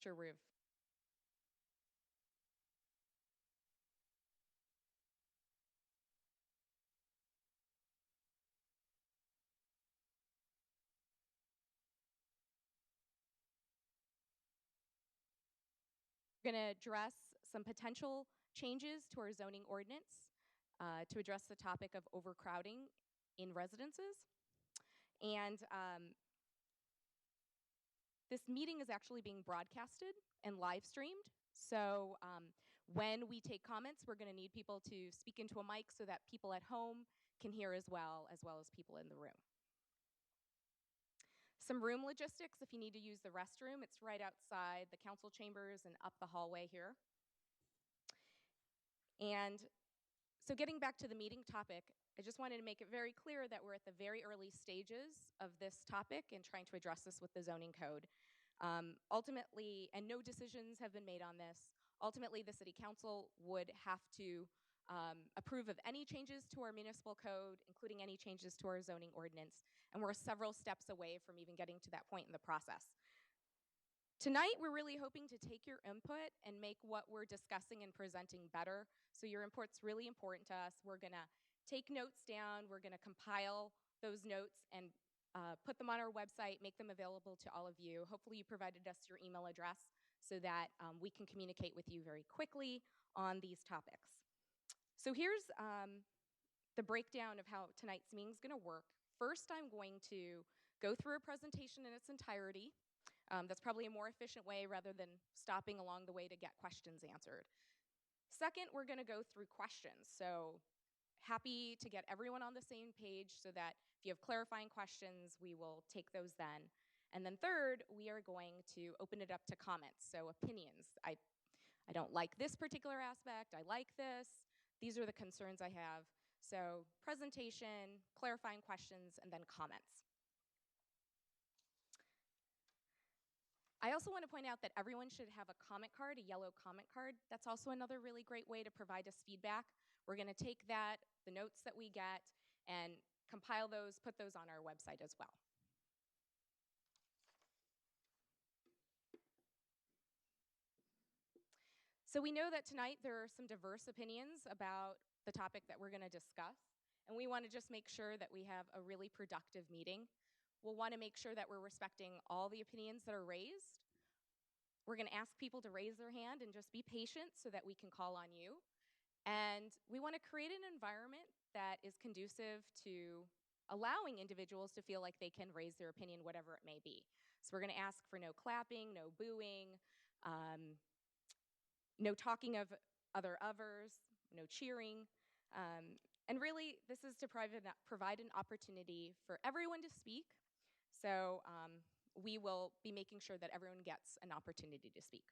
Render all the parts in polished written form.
Sure, we're going to address some potential changes to our zoning ordinance to address the topic of overcrowding in residences. And this meeting is actually being broadcasted and live streamed. So when we take comments, we're going to need people to speak into a mic so that people at home can hear as well as people in the room. Some room logistics: if you need to use the restroom, it's right outside the council chambers and up the hallway here. And so getting back to the meeting topic, I just wanted to make it very clear that we're at the very early stages of this topic and trying to address this with the zoning code. Ultimately, and no decisions have been made on this, ultimately the city council would have to approve of any changes to our municipal code, including any changes to our zoning ordinance, and we're several steps away from even getting to that point in the process. Tonight, we're really hoping to take your input and make what we're discussing and presenting better. So your input's really important to us. We're gonna take notes down, we're gonna compile those notes and put them on our website, make them available to all of you. Hopefully you provided us your email address so that we can communicate with you very quickly on these topics. So here's the breakdown of how tonight's meeting is gonna work. First, I'm going to go through a presentation in its entirety. That's probably a more efficient way rather than stopping along the way to get questions answered. Second, we're gonna go through questions. So happy to get everyone on the same page so that if you have clarifying questions, we will take those then. And then third, we are going to open it up to comments, so opinions. I don't like this particular aspect, I like this. These are the concerns I have. So presentation, clarifying questions, and then comments. I also want to point out that everyone should have a comment card, a yellow comment card. That's also another really great way to provide us feedback. We're going to take that, the notes that we get, and compile those, put those on our website as well. So we know that tonight there are some diverse opinions about the topic that we're going to discuss, and we want to just make sure that we have a really productive meeting. We'll want to make sure that we're respecting all the opinions that are raised. We're going to ask people to raise their hand and just be patient so that we can call on you. And we want to create an environment that is conducive to allowing individuals to feel like they can raise their opinion, whatever it may be. So we're going to ask for no clapping, no booing, no talking of others, no cheering. And really, this is to provide an opportunity for everyone to speak. So we will be making sure that everyone gets an opportunity to speak.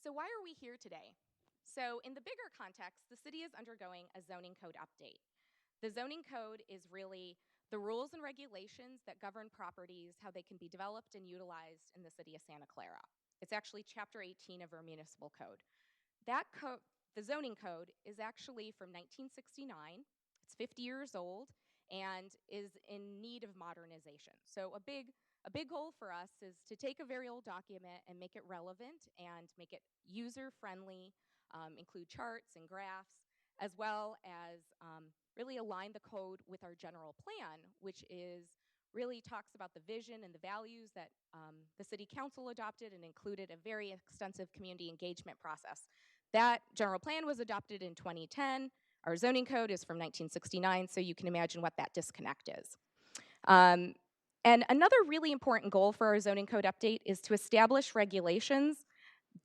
So why are we here today? So in the bigger context, the city is undergoing a zoning code update. The zoning code is really the rules and regulations that govern properties, how they can be developed and utilized in the city of Santa Clara. It's actually Chapter 18 of our municipal code. That code, the zoning code, is actually from 1969. It's 50 years old and is in need of modernization. So a big goal for us is to take a very old document and make it relevant and make it user-friendly, include charts and graphs, as well as really align the code with our general plan, which really talks about the vision and the values that the city council adopted and included a very extensive community engagement process. That general plan was adopted in 2010. Our zoning code is from 1969, so you can imagine what that disconnect is. And another really important goal for our zoning code update is to establish regulations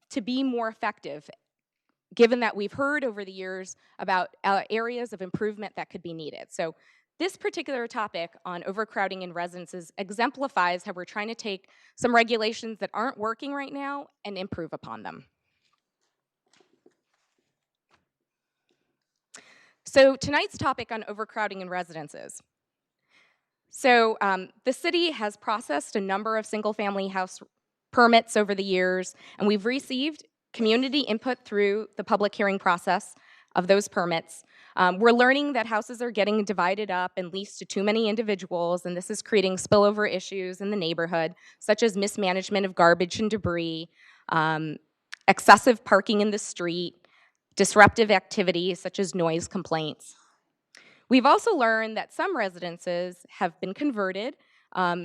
to be more effective, given that we've heard over the years about areas of improvement that could be needed. So this particular topic on overcrowding in residences exemplifies how we're trying to take some regulations that aren't working right now and improve upon them. So tonight's topic on overcrowding in residences. So the city has processed a number of single-family house permits over the years, and we've received community input through the public hearing process of those permits. We're learning that houses are getting divided up and leased to too many individuals, and this is creating spillover issues in the neighborhood, such as mismanagement of garbage and debris, um, excessive parking in the street, disruptive activities such as noise complaints. We've also learned that some residences have been converted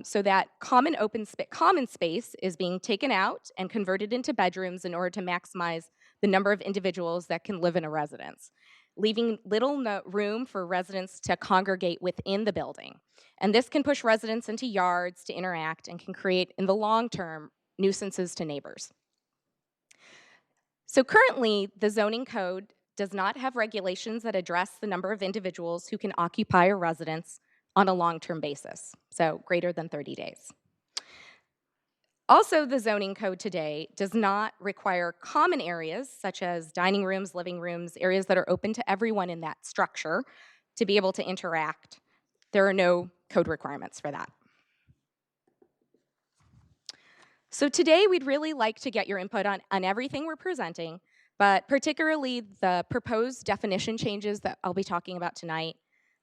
so that common space is being taken out and converted into bedrooms in order to maximize the number of individuals that can live in a residence, leaving little room for residents to congregate within the building. And this can push residents into yards to interact and can create, in the long term, nuisances to neighbors. So currently, the zoning code does not have regulations that address the number of individuals who can occupy a residence on a long-term basis, so greater than 30 days. Also, the zoning code today does not require common areas such as dining rooms, living rooms, areas that are open to everyone in that structure to be able to interact. There are no code requirements for that. So today, we'd really like to get your input on everything we're presenting, but particularly the proposed definition changes that I'll be talking about tonight,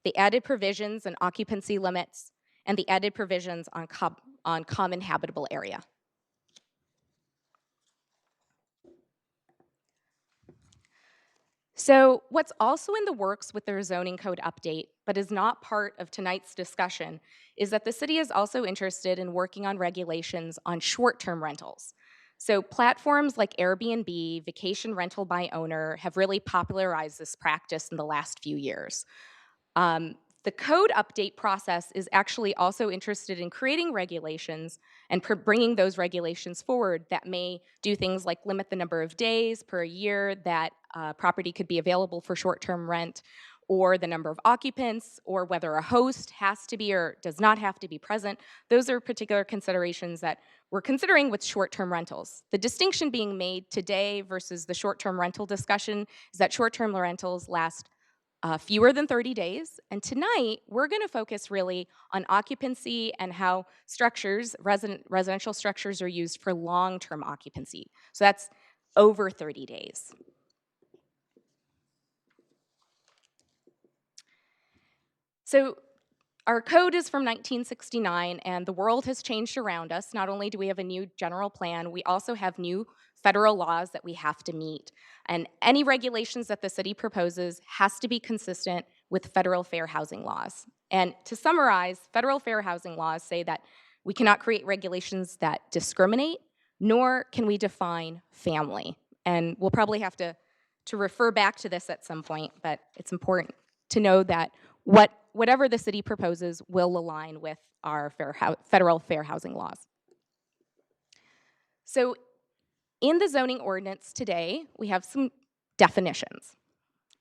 the added provisions and occupancy limits, and the added provisions on common habitable area. So what's also in the works with their zoning code update, but is not part of tonight's discussion, is that the city is also interested in working on regulations on short-term rentals. So platforms like Airbnb, vacation rental by owner, have really popularized this practice in the last few years. The code update process is actually also interested in creating regulations and bringing those regulations forward that may do things like limit the number of days per year that property could be available for short-term rent, or the number of occupants, or whether a host has to be or does not have to be present. Those are particular considerations that we're considering with short-term rentals. The distinction being made today versus the short-term rental discussion is that short-term rentals last fewer than 30 days. And tonight, we're going to focus really on occupancy and how residential structures are used for long-term occupancy. So that's over 30 days. So our code is from 1969, and the world has changed around us. Not only do we have a new general plan, we also have new federal laws that we have to meet. And any regulations that the city proposes has to be consistent with federal fair housing laws. And to summarize, federal fair housing laws say that we cannot create regulations that discriminate, nor can we define family. And we'll probably have to refer back to this at some point, but it's important to know that whatever the city proposes will align with our federal fair housing laws. So in the zoning ordinance today, we have some definitions.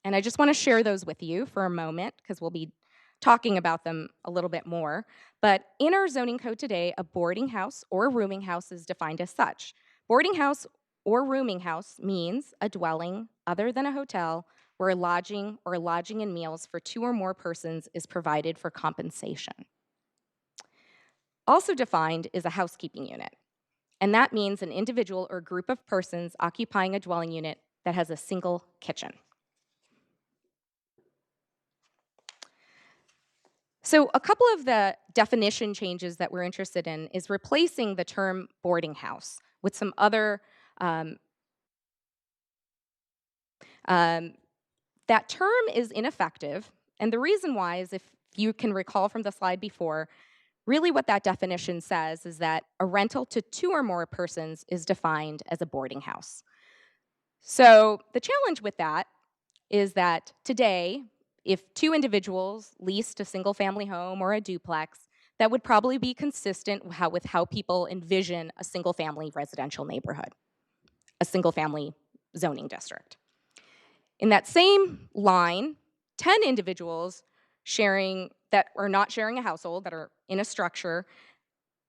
And I just want to share those with you for a moment because we'll be talking about them a little bit more. But in our zoning code today, a boarding house or a rooming house is defined as such. Boarding house or rooming house means a dwelling other than a hotel where lodging or lodging and meals for 2 or more persons is provided for compensation. Also defined is a housekeeping unit, and that means an individual or group of persons occupying a dwelling unit that has a single kitchen. So a couple of the definition changes that we're interested in is replacing the term boarding house with some other that term is ineffective, and the reason why is, if you can recall from the slide before, really what that definition says is that a rental to 2 or more persons is defined as a boarding house. So the challenge with that is that today, if 2 individuals leased a single-family home or a duplex, that would probably be consistent with how people envision a single-family residential neighborhood, a single-family zoning district. In that same line, 10 individuals that are not sharing a household, that are in a structure,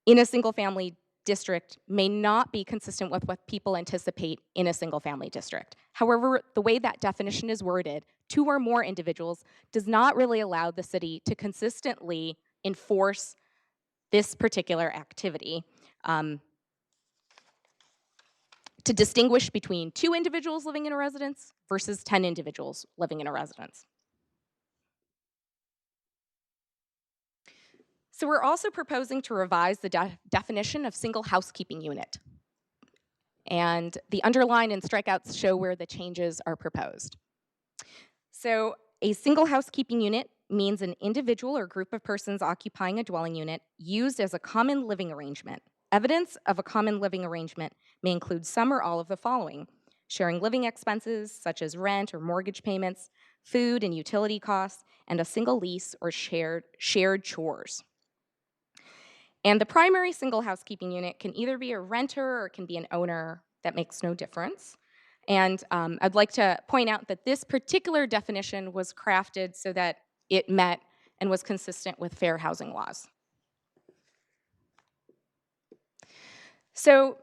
in a single-family district may not be consistent with what people anticipate in a single-family district. However, the way that definition is worded, 2 or more individuals, does not really allow the city to consistently enforce this particular activity. To distinguish between 2 individuals living in a residence versus 10 individuals living in a residence. So we're also proposing to revise the definition of single housekeeping unit. And the underline and strikeouts show where the changes are proposed. So a single housekeeping unit means an individual or group of persons occupying a dwelling unit used as a common living arrangement. Evidence of a common living arrangement may include some or all of the following: sharing living expenses such as rent or mortgage payments, food and utility costs, and a single lease or shared chores. And the primary single housekeeping unit can either be a renter or it can be an owner. That makes no difference. And I'd like to point out that this particular definition was crafted so that it met and was consistent with fair housing laws. So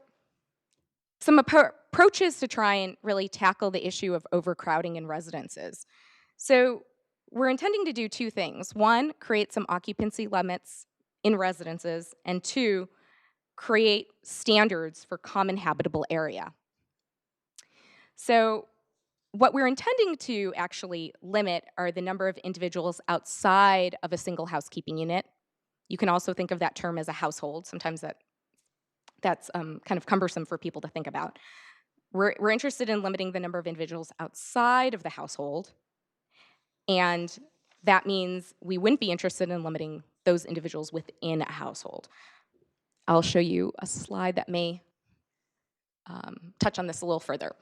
some approaches to try and really tackle the issue of overcrowding in residences. So we're intending to do two things. One, create some occupancy limits in residences, and two, create standards for common habitable area. So what we're intending to actually limit are the number of individuals outside of a single housekeeping unit. You can also think of that term as a household. Sometimes that's kind of cumbersome for people to think about. We're interested in limiting the number of individuals outside of the household, and that means we wouldn't be interested in limiting those individuals within a household. I'll show you a slide that may touch on this a little further.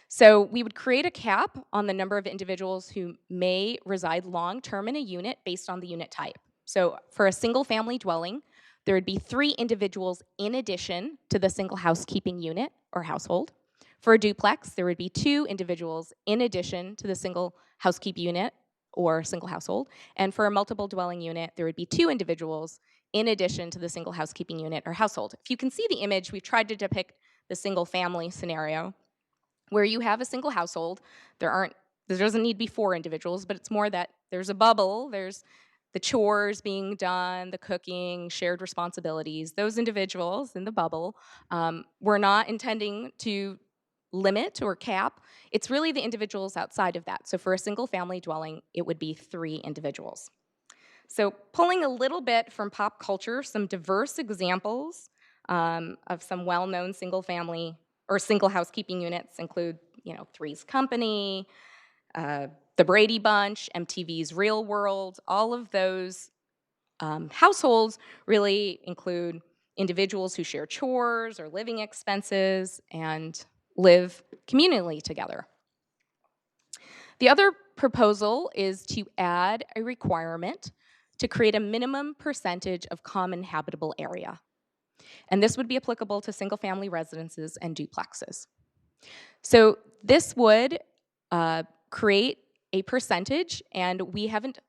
So we would create a cap on the number of individuals who may reside long-term in a unit based on the unit type. So for a single-family dwelling, there would be 3 individuals in addition to the single housekeeping unit or household. For a duplex, there would be 2 individuals in addition to the single housekeeping unit or single household. And for a multiple dwelling unit, there would be 2 individuals in addition to the single housekeeping unit or household. If you can see the image, we've tried to depict the single family scenario where you have a single household. There doesn't need to be 4 individuals, but it's more that there's a bubble, there's the chores being done, the cooking, shared responsibilities. Those individuals in the bubble, we're not intending to limit or cap. It's really the individuals outside of that. So for a single family dwelling, it would be 3 individuals. So pulling a little bit from pop culture, some diverse examples of some well-known single family or single housekeeping units include, Three's Company, The Brady Bunch, MTV's Real World. All of those households really include individuals who share chores or living expenses and live communally together. The other proposal is to add a requirement to create a minimum percentage of common habitable area. And this would be applicable to single-family residences and duplexes. So this would create a percentage, and we haven't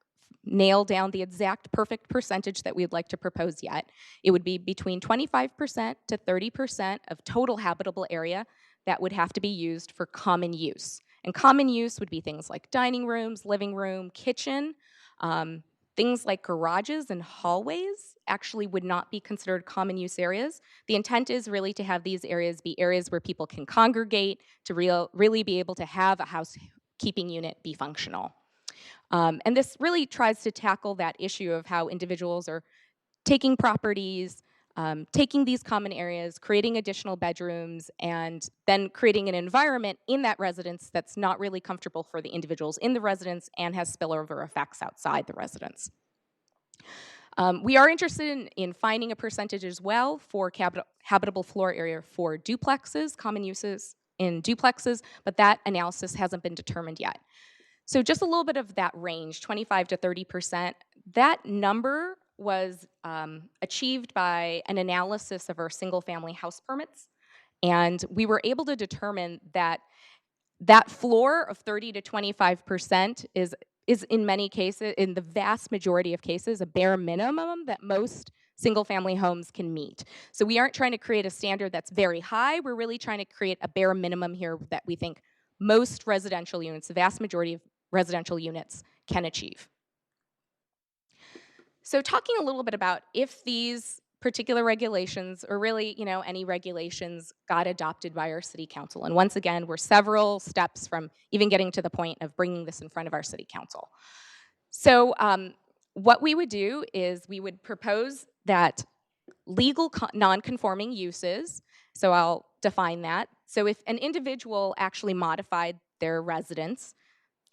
nailed down the exact perfect percentage that we'd like to propose yet. It would be between 25% to 30% of total habitable area that would have to be used for common use. And common use would be things like dining rooms, living room, kitchen. Things like garages and hallways actually would not be considered common use areas. The intent is really to have these areas be areas where people can congregate, to really be able to have a housekeeping unit be functional. And this really tries to tackle that issue of how individuals are taking properties, taking these common areas, creating additional bedrooms, and then creating an environment in that residence that's not really comfortable for the individuals in the residence and has spillover effects outside the residence. We are interested in finding a percentage as well for habitable floor area for duplexes, common uses in duplexes, but that analysis hasn't been determined yet. So just a little bit of that range, 25 to 30%, that number was achieved by an analysis of our single-family house permits, and we were able to determine that that floor of 30 to 25% is in many cases, in the vast majority of cases, a bare minimum that most single-family homes can meet. So we aren't trying to create a standard that's very high. We're really trying to create a bare minimum here that we think most residential units, the vast majority of residential units, can achieve. So talking a little bit about if these particular regulations, or really, any regulations got adopted by our city council. And once again, we're several steps from even getting to the point of bringing this in front of our city council. So what we would do is we would propose that legal non-conforming uses, so I'll define that. So if an individual actually modified their residence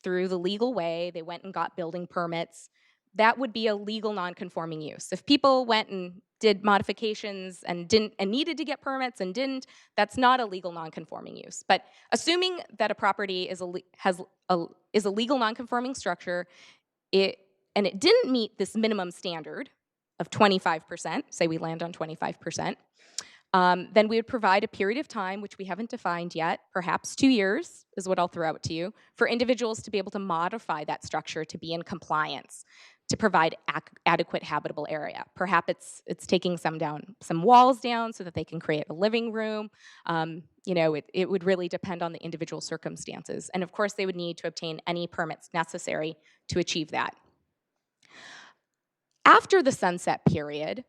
through the legal way, they went and got building permits, that would be a legal non-conforming use. If people went and did modifications and needed to get permits and didn't, that's not a legal non-conforming use. But assuming that a property is a legal non-conforming structure, and it didn't meet this minimum standard of 25%, say we land on 25%, then we would provide a period of time, which we haven't defined yet, perhaps 2 years is what I'll throw out to you, for individuals to be able to modify that structure to be in compliance, to provide adequate habitable area. Perhaps it's taking some walls down so that they can create a living room. It would really depend on the individual circumstances. And of course, they would need to obtain any permits necessary to achieve that. After the sunset period,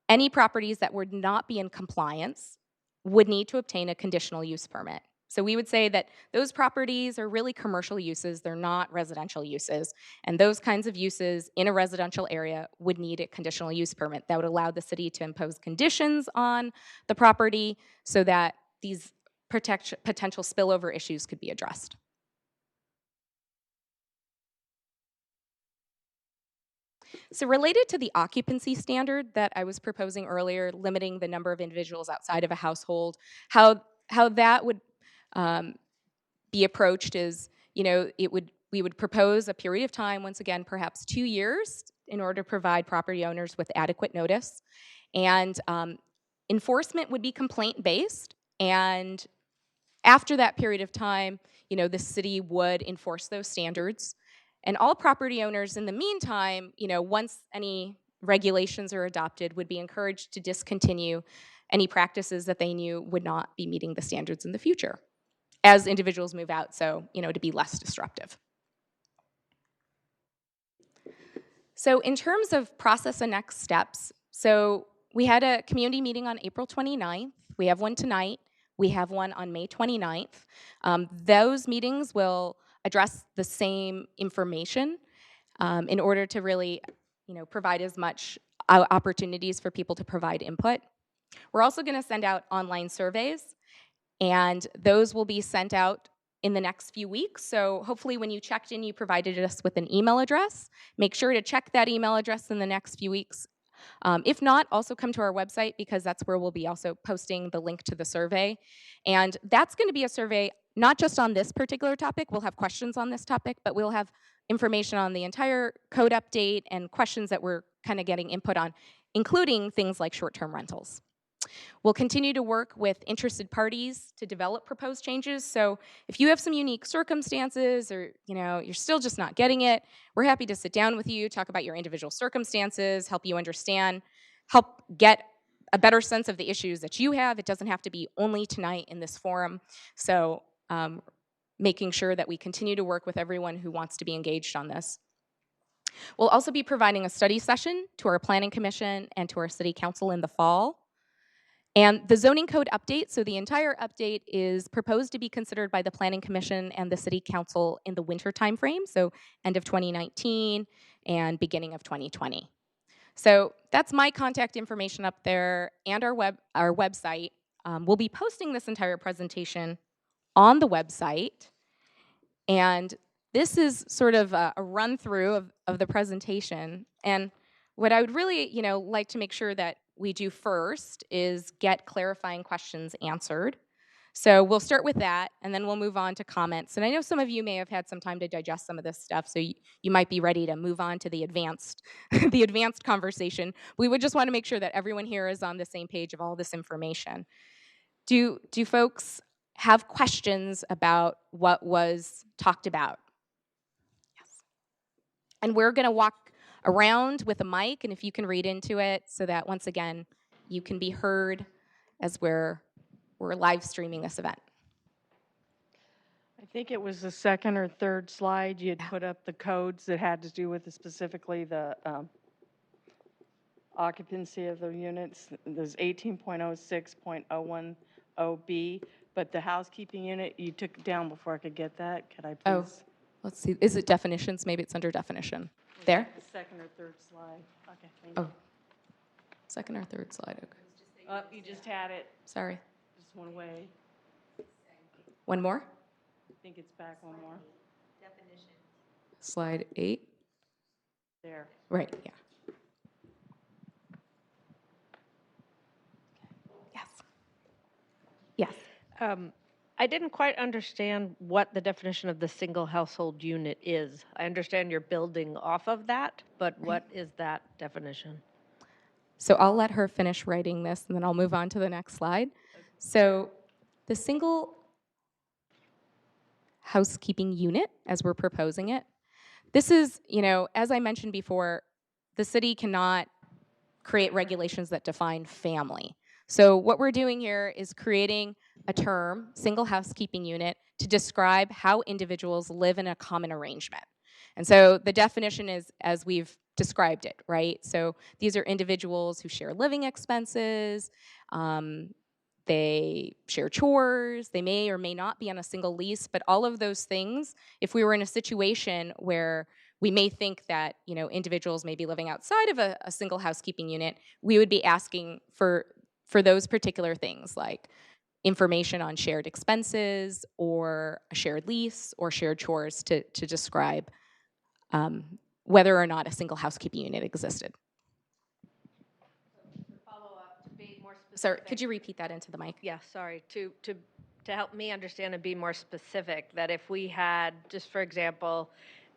any properties that would not be in compliance would need to obtain a conditional use permit. So we would say that those properties are really commercial uses, they're not residential uses, and those kinds of uses in a residential area would need a conditional use permit that would allow the city to impose conditions on the property so that these potential spillover issues could be addressed. So related to the occupancy standard that I was proposing earlier, limiting the number of individuals outside of a household, how that would be approached is, we would propose a period of time, once again, perhaps 2 years, in order to provide property owners with adequate notice. And enforcement would be complaint-based, and after that period of time, the city would enforce those standards. And all property owners in the meantime, once any regulations are adopted, would be encouraged to discontinue any practices that they knew would not be meeting the standards in the future as individuals move out, so, to be less disruptive. So in terms of process and next steps, so we had a community meeting on April 29th. We have one tonight. We have one on May 29th. Those meetings will address the same information in order to really, provide as much opportunities for people to provide input. We're also going to send out online surveys, and those will be sent out in the next few weeks. So hopefully when you checked in, you provided us with an email address. Make sure to check that email address in the next few weeks. If not, also come to our website, because that's where we'll be also posting the link to the survey. And that's going to be a survey not just on this particular topic. We'll have questions on this topic, but we'll have information on the entire code update and questions that we're kind of getting input on, including things like short-term rentals. We'll continue to work with interested parties to develop proposed changes. So if you have some unique circumstances, or you're still just not getting it, we're happy to sit down with you, talk about your individual circumstances, help you understand, help get a better sense of the issues that you have. It doesn't have to be only tonight in this forum. So making sure that we continue to work with everyone who wants to be engaged on this. We'll also be providing a study session to our Planning Commission and to our City Council in the fall. And the zoning code update, so the entire update is proposed to be considered by the Planning Commission and the City Council in the winter timeframe, so end of 2019 and beginning of 2020. So that's my contact information up there and our website. We'll be posting this entire presentation on the website. And this is sort of a run-through of the presentation. And what I would really, like to make sure that we do first is get clarifying questions answered. So we'll start with that, and then we'll move on to comments. And I know some of you may have had some time to digest some of this stuff, so you might be ready to move on to the advanced conversation. We would just want to make sure that everyone here is on the same page of all this information. Do folks have questions about what was talked about? Yes. And we're going to walk around with a mic, and if you can read into it so that, once again, you can be heard as we're live streaming this event. I think it was the second or third slide you had put up the codes that had to do with specifically the occupancy of the units. There's 18.06.010B, but the housekeeping unit you took down before I could get that. Could I please? Oh, let's see. Is it definitions? Maybe it's under definition. There? The second or third slide. Okay, thank you. Oh, second or third slide, okay. Oh, you just had it. Sorry. Just one way. One more? I think it's back one more. Slide 8. There. Right, yeah. Yes. Yes. I didn't quite understand what the definition of the single household unit is. I understand you're building off of that, but what is that definition? So I'll let her finish writing this, and then I'll move on to the next slide. So the single housekeeping unit, as we're proposing it, this is, as I mentioned before, the city cannot create regulations that define family. So what we're doing here is creating a term, single housekeeping unit, to describe how individuals live in a common arrangement. And so the definition is as we've described it, right? So these are individuals who share living expenses, they share chores, they may or may not be on a single lease, but all of those things, if we were in a situation where we may think that individuals may be living outside of a single housekeeping unit, we would be asking for those particular things like information on shared expenses or a shared lease or shared chores to describe whether or not a single housekeeping unit existed. Sir, could you repeat that into the mic? Yeah, sorry. To help me understand and be more specific, that if we had, just for example,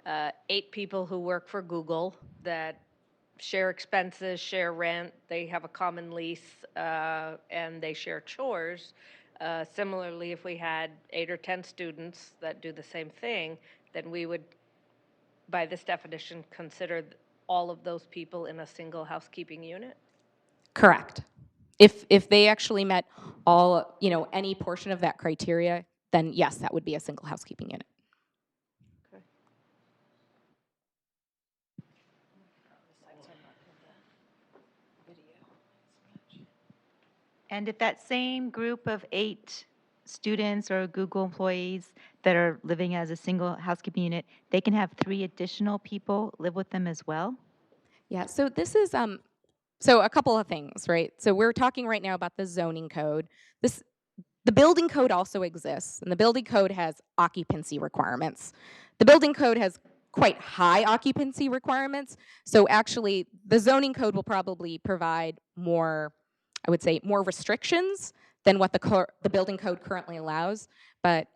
8 people who work for Google that share expenses, share rent, they have a common lease, and they share chores. Similarly, if we had 8 or 10 students that do the same thing, then we would, by this definition, consider all of those people in a single housekeeping unit? Correct. If they actually met all, any portion of that criteria, then yes, that would be a single housekeeping unit. Okay. And if that same group of 8 students or Google employees that are living as a single housekeeping unit, they can have 3 additional people live with them as well? Yeah, so this is so a couple of things, right? So we're talking right now about the zoning code. The building code also exists, and the building code has occupancy requirements. The building code has quite high occupancy requirements, so actually the zoning code will probably provide more, I would say, more restrictions than what the building code currently allows. But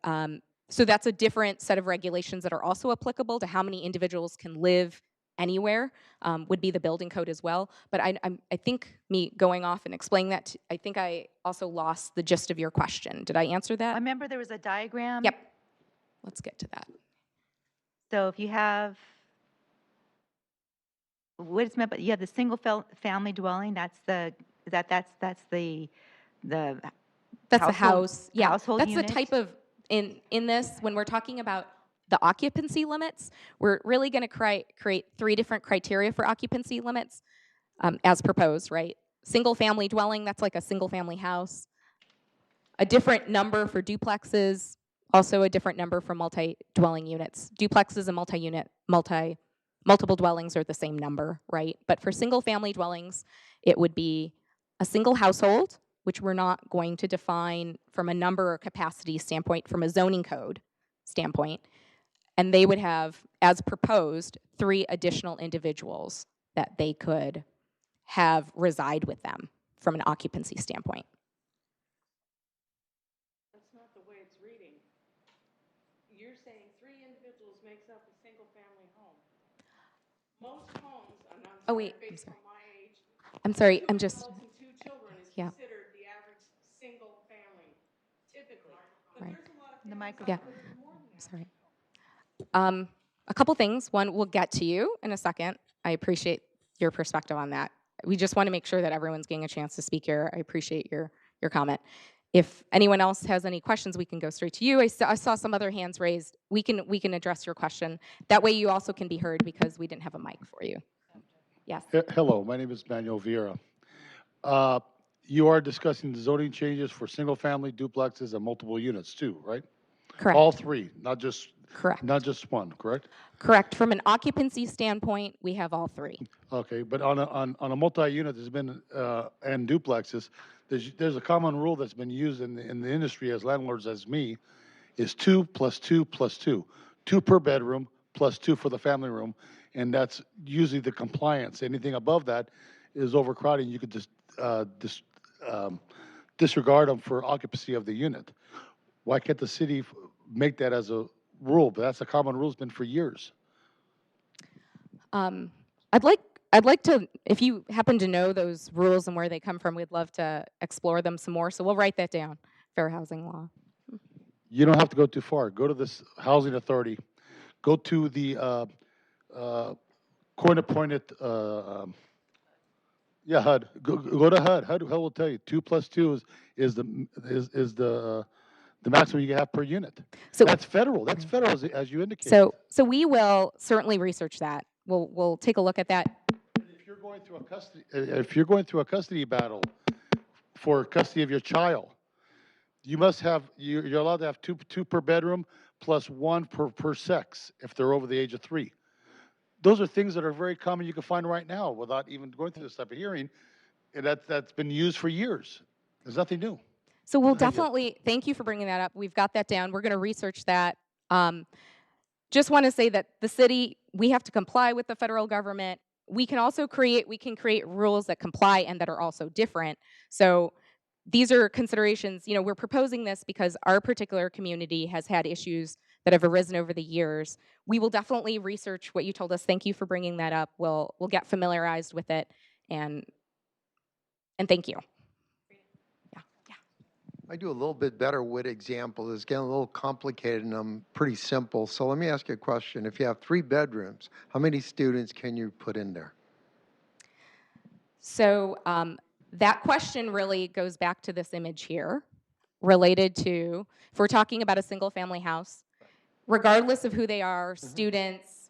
so that's a different set of regulations that are also applicable to how many individuals can live anywhere, would be the building code as well. But I think me going off and explaining that, I think I also lost the gist of your question. Did I answer I that? remember there was a diagram. Yep. Let's get to that. So if you have, what is meant, but you have the single family dwelling, that's the That's the household- house. Yeah, household that's unit? the type of, in this, when we're talking about the occupancy limits, we're really going to create 3 different criteria for occupancy limits as proposed, right? Single family dwelling, that's like a single family house. A different number for duplexes, also a different number for multi-dwelling units. Duplexes and multiple dwellings are the same number, right? But for single family dwellings, it would be a single household, which we're not going to define from a number or capacity standpoint, from a zoning code standpoint. And they would have, as proposed, 3 additional individuals that they could have reside with them from an occupancy standpoint. That's not the way it's reading. You're saying 3 individuals makes up a single-family home. Most homes, and I'm Oh, sorry, wait, I'm based sorry. on my age, I'm sorry, 2 I'm just, adults and 2 children is Yeah. considered the average single family, typically. But Right. there's a lot of The families Yeah. that live more than that. sorry. A couple things. One, we'll get to you in a second. I appreciate your perspective on that. We just want to make sure that everyone's getting a chance to speak here. I appreciate your comment. If anyone else has any questions, we can go straight to you. I saw some other hands raised. We can address your question. That way you also can be heard because we didn't have a mic for you. Yes. Hello, my name is Manuel Vieira. You are discussing the zoning changes for single-family duplexes and multiple units too, right? Correct. All 3, not just Correct. Not just one, correct? Correct. From an occupancy standpoint, we have all three. Okay, but on a multi-unit, there's been, and duplexes, there's a common rule that's been used in the industry as landlords as me, is 2 plus 2 plus 2. 2 per bedroom plus 2 for the family room, and that's usually the compliance. Anything above that is overcrowding. You could just disregard them for occupancy of the unit. Why can't the city make that as a rule? But that's a common rule, it's been for years. I'd like to, if you happen to know those rules and where they come from, we'd love to explore them some more. So we'll write that down. Fair housing law. You don't have to go too far. Go to this housing authority. Go to the court-appointed, HUD. Go to HUD. HUD will tell you 2 plus 2 is the maximum you can have per unit. So That's federal. That's federal, as you indicated. So we will certainly research that. We'll take a look at that. If you're going through a custody battle for custody of your child, you must have, you're allowed to have two per bedroom plus 1 per sex if they're over the age of 3. Those are things that are very common you can find right now without even going through this type of hearing. And that's been used for years. There's nothing new. So we'll definitely, thank you for bringing that up. We've got that down. We're going to research that. Just want to say that the city, we have to comply with the federal government. We can create rules that comply and that are also different. So these are considerations, we're proposing this because our particular community has had issues that have arisen over the years. We will definitely research what you told us. Thank you for bringing that up. We'll get familiarized with it, and thank you. Yeah. I do a little bit better with examples. It's getting a little complicated and I'm pretty simple. So let me ask you a question. If you have 3 bedrooms, how many students can you put in there? So that question really goes back to this image here, related to, if we're talking about a single family house, regardless of who they are, students,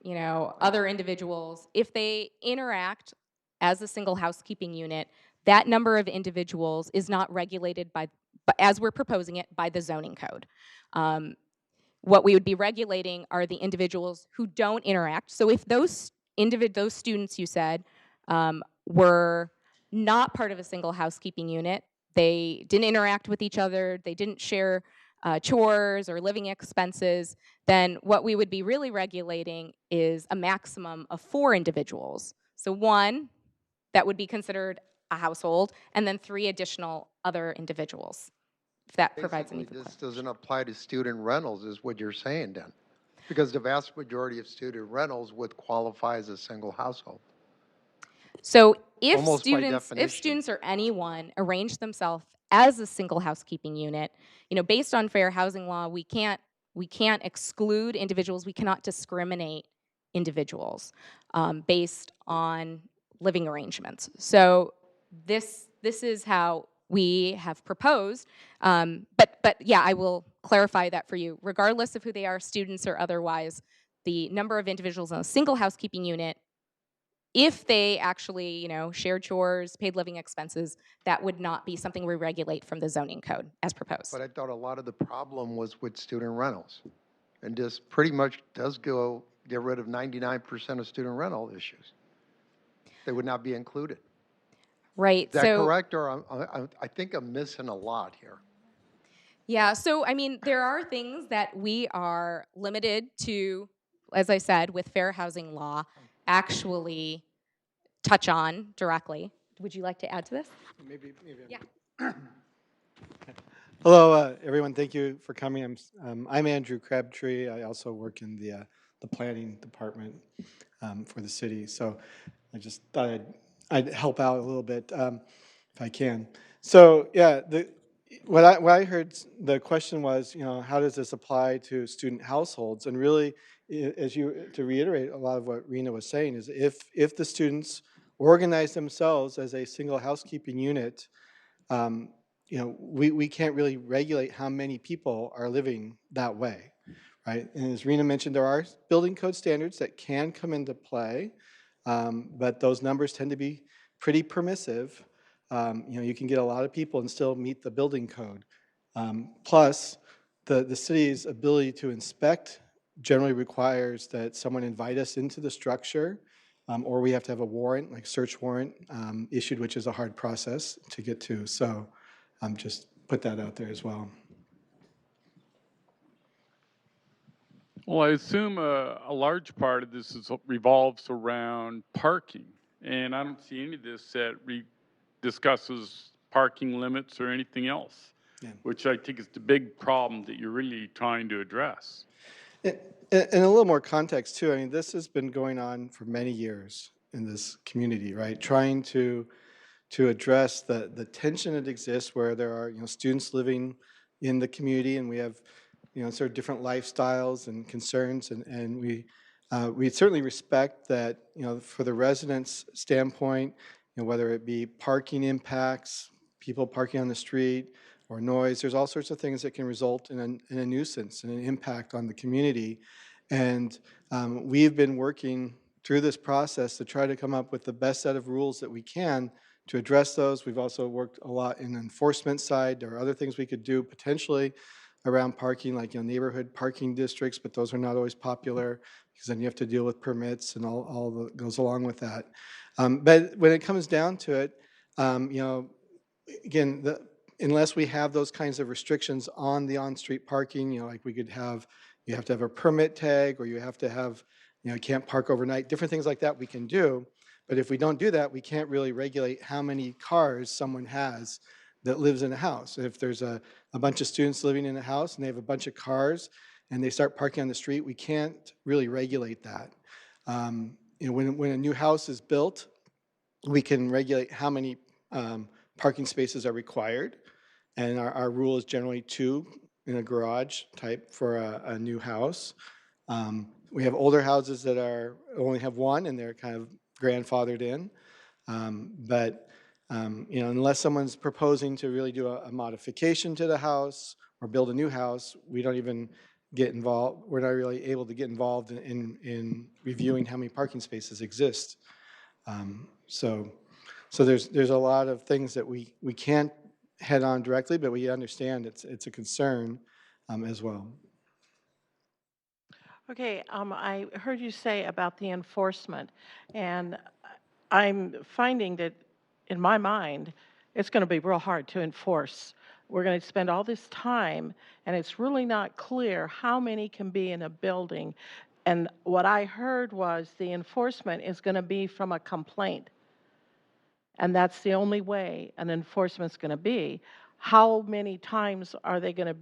other individuals, if they interact as a single housekeeping unit, that number of individuals is not regulated by, as we're proposing it, by the zoning code. What we would be regulating are the individuals who don't interact. So if those students you said were not part of a single housekeeping unit, they didn't interact with each other, they didn't share chores or living expenses, then what we would be really regulating is a maximum of 4 individuals. So 1 that would be considered a household, and then 3 additional other individuals, if that provides any. Basically, this doesn't apply to student rentals, is what you're saying then? Because the vast majority of student rentals would qualify as a single household. So if Almost by students definition. or anyone arrange themselves as a single housekeeping unit, based on fair housing law, we can't exclude individuals. We cannot discriminate individuals based on living arrangements. So this is how we have proposed. But yeah, I will clarify that for you. Regardless of who they are, students or otherwise, the number of individuals in a single housekeeping unit, if they actually, shared chores, paid living expenses, that would not be something we regulate from the zoning code as proposed. But I thought a lot of the problem was with student rentals. And this pretty much does get rid of 99% of student rental issues. They would not be included. Right. Is that correct, or I think I'm missing a lot here? Yeah, so there are things that we are limited to, as I said, with fair housing law, actually touch on directly. Would you like to add to this? Maybe. Yeah. Hello, everyone. Thank you for coming. I'm Andrew Crabtree. I also work in the planning department for the city. So I just thought I'd help out a little bit if I can. So yeah, what I heard, the question was, how does this apply to student households? And really, to reiterate a lot of what Rena was saying, is if the students organize themselves as a single housekeeping unit, we can't really regulate how many people are living that way, right? And as Rena mentioned, there are building code standards that can come into play, but those numbers tend to be pretty permissive. You can get a lot of people and still meet the building code. Plus, the city's ability to inspect generally requires that someone invite us into the structure, or we have to have a warrant, like search warrant, issued, which is a hard process to get to. So just put that out there as well. Well, I assume a large part of this revolves around parking, and I don't see any of this that discusses parking limits or anything else, Yeah. which I think is the big problem that you're really trying to address. And a little more context too. I mean, this has been going on for many years in this community, right? Trying to address the tension that exists where there are, students living in the community, and we have, sort of different lifestyles and concerns, and we certainly respect that, for the residents' standpoint, whether it be parking impacts, people parking on the street, or noise, there's all sorts of things that can result in a nuisance and an impact on the community. And we've been working through this process to try to come up with the best set of rules that we can to address those. We've also worked a lot in the enforcement side. There are other things we could do potentially around parking, like neighborhood parking districts, but those are not always popular because then you have to deal with permits and all that goes along with that. But when it comes down to it, again, unless we have those kinds of restrictions on the on-street parking, like we could have, you have to have a permit tag, or you have to have, you can't park overnight, different things like that we can do. But if we don't do that, we can't really regulate how many cars someone has that lives in a house. If there's a bunch of students living in a house and they have a bunch of cars and they start parking on the street, we can't really regulate that. When a new house is built, we can regulate how many parking spaces are required. And our rule is generally 2 in a garage type for a new house. We have older houses that only have 1 and they're kind of grandfathered in. But unless someone's proposing to really do a modification to the house or build a new house, we don't even get involved. We're not really able to get involved in reviewing how many parking spaces exist. So there's a lot of things that we can't head on directly, but we understand it's a concern as well. Okay, I heard you say about the enforcement, and I'm finding that, in my mind, it's going to be real hard to enforce. We're going to spend all this time, and it's really not clear how many can be in a building. And what I heard was the enforcement is going to be from a complaint. And that's the only way an enforcement's going to be. How many times are they going to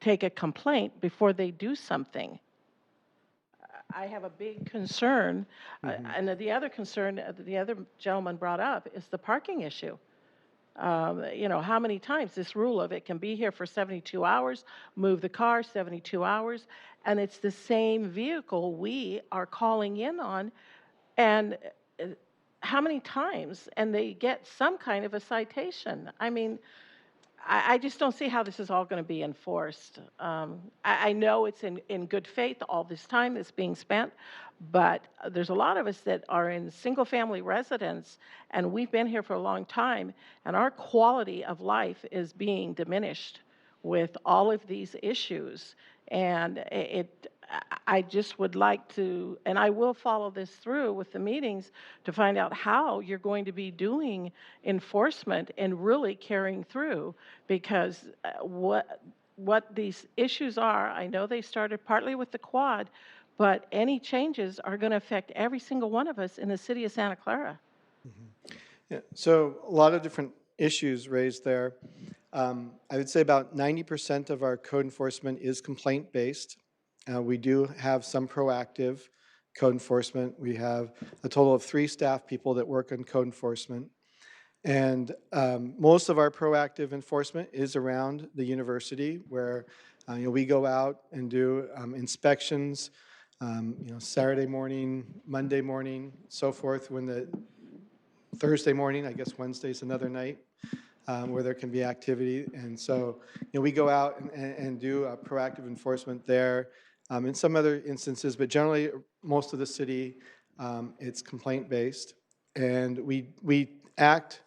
take a complaint before they do something? I have a big concern. And the other concern the other gentleman brought up is the parking issue. How many times this rule of it can be here for 72 hours, move the car 72 hours, and it's the same vehicle we are calling in on. And how many times? And they get some kind of a citation. I mean, I just don't see how this is all going to be enforced. I know it's in good faith all this time that's being spent, but there's a lot of us that are in single-family residence, and we've been here for a long time, and our quality of life is being diminished with all of these issues. And I just would like to, and I will follow this through with the meetings to find out how you're going to be doing enforcement and really carrying through, because what these issues are, I know they started partly with the quad, but any changes are going to affect every single one of us in the city of Santa Clara. Mm-hmm. Yeah, so a lot of different issues raised there. I would say about 90% of our code enforcement is complaint-based. We do have some proactive code enforcement. We have a total of 3 staff people that work on code enforcement. And most of our proactive enforcement is around the university, where we go out and do inspections, Saturday morning, Monday morning, so forth. When the Thursday morning, I guess Wednesday's another night where there can be activity. And so we go out and do proactive enforcement there. In some other instances, but generally most of the city, it's complaint-based, and we act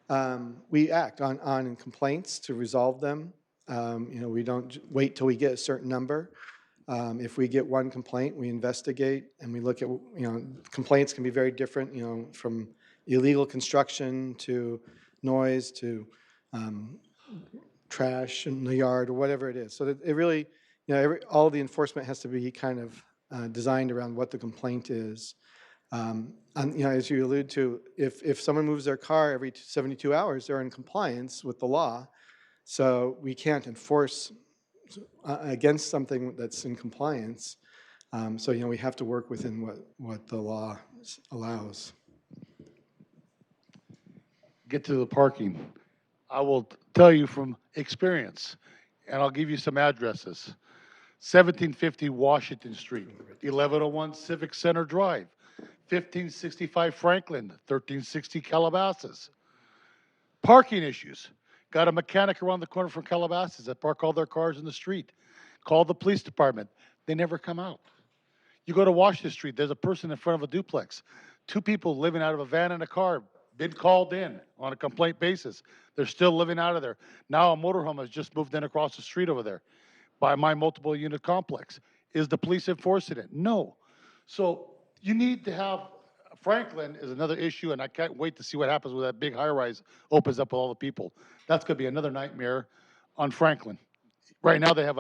on complaints to resolve them We don't wait till we get a certain number. If we get one complaint, we investigate and we look at, complaints can be very different, from illegal construction to noise to trash in the yard or whatever it is. So that it really, all the enforcement has to be kind of designed around what the complaint is. And, as you allude to, if someone moves their car every 72 hours, they're in compliance with the law. So we can't enforce against something that's in compliance. So, we have to work within what the law allows. Get to the parking. I will tell you from experience, and I'll give you some addresses. 1750 Washington Street, 1101 Civic Center Drive, 1565 Franklin, 1360 Calabasas. Parking issues. Got a mechanic around the corner from Calabasas that park all their cars in the street. Call the police department. They never come out. You go to Washington Street, there's a person in front of a duplex. 2 people living out of a van and a car, been called in on a complaint basis. They're still living out of there. Now a motorhome has just moved in across the street over there by my multiple unit complex. Is the police enforcing it? No. So you need to have, Franklin is another issue, and I can't wait to see what happens when that big high rise opens up with all the people. That's gonna be another nightmare on Franklin. Right now they have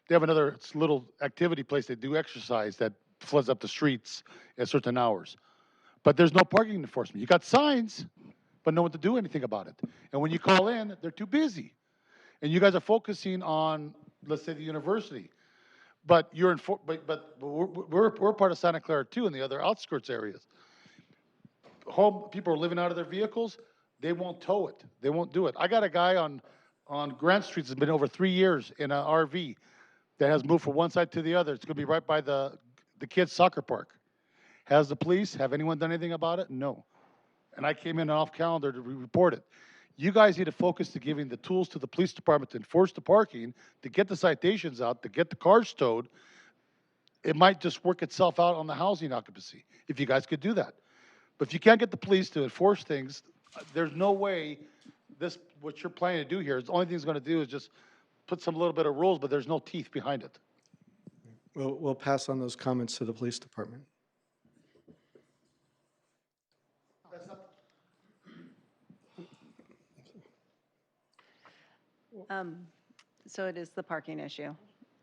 another little activity place they do exercise that floods up the streets at certain hours. But there's no parking enforcement. You got signs, but no one to do anything about it. And when you call in, they're too busy. And you guys are focusing on, let's say, the university. But we're part of Santa Clara too, in the other outskirts areas. People are living out of their vehicles. They won't tow it. They won't do it. I got a guy on Grant Street that's been over 3 years in an RV that has moved from one side to the other. It's going to be right by the kids' soccer park. Has the police, have anyone done anything about it? No. And I came in off calendar to report it. You guys need to focus to giving the tools to the police department to enforce the parking, to get the citations out, to get the cars towed. It might just work itself out on the housing occupancy if you guys could do that. But if you can't get the police to enforce things, there's no way what you're planning to do here, the only thing it's going to do is just put some little bit of rules, but there's no teeth behind it. We'll pass on those comments to the police department. So it is the parking issue.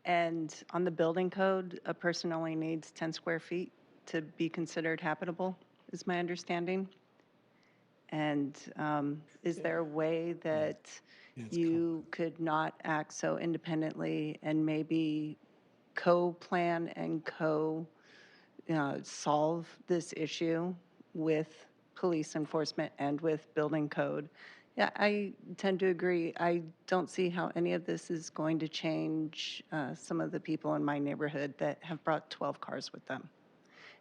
And on the building code, a person only needs 10 square feet to be considered habitable, is my understanding. And is there a way that you could not act so independently and maybe co-plan and solve this issue with police enforcement and with building code? Yeah, I tend to agree. I don't see how any of this is going to change some of the people in my neighborhood that have brought 12 cars with them.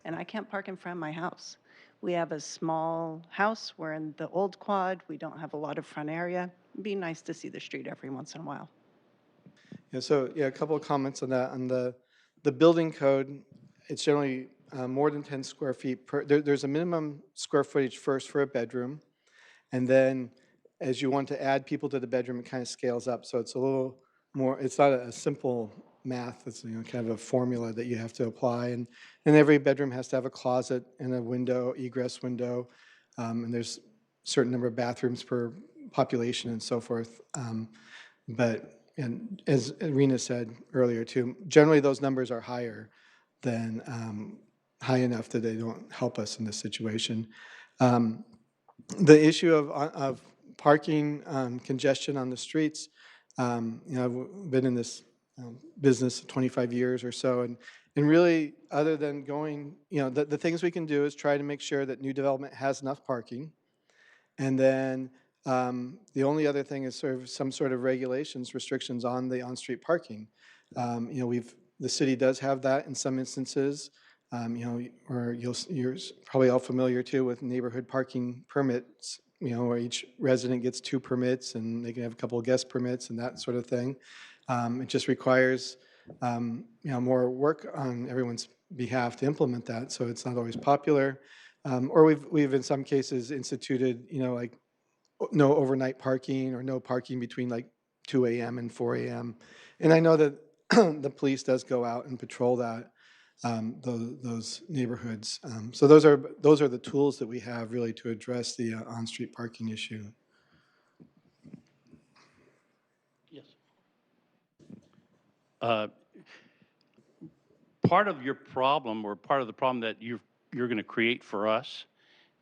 And I can't park in front of my house. We have a small house. We're in the old quad. We don't have a lot of front area. It'd be nice to see the street every once in a while. Yeah, so a couple of comments on that. On the building code, it's generally more than 10 square feet per. There's a minimum square footage first for a bedroom, and then as you want to add people to the bedroom, it kind of scales up. So it's a little more. It's not a simple math. It's kind of a formula that you have to apply, and every bedroom has to have a closet and a window, egress window, and there's a certain number of bathrooms per population and so forth. And as Rena said earlier too, generally those numbers are higher than high enough that they don't help us in this situation. The issue of parking congestion on the streets, I've been in this business 25 years or so, and really, other than going, the things we can do is try to make sure that new development has enough parking, and then the only other thing is sort of some sort of restrictions on the on-street parking. The city does have that in some instances, or you're probably all familiar too with neighborhood parking permits, where each resident gets 2 permits and they can have a couple of guest permits and that sort of thing. It just requires, more work on everyone's behalf to implement that, so it's not always popular. Or we've in some cases instituted, like no overnight parking or no parking between like 2 a.m. and 4 a.m. And I know that the police does go out and patrol that, those neighborhoods. So those are the tools that we have really to address the on-street parking issue. Yes. Part of your problem, or part of the problem that you're going to create for us,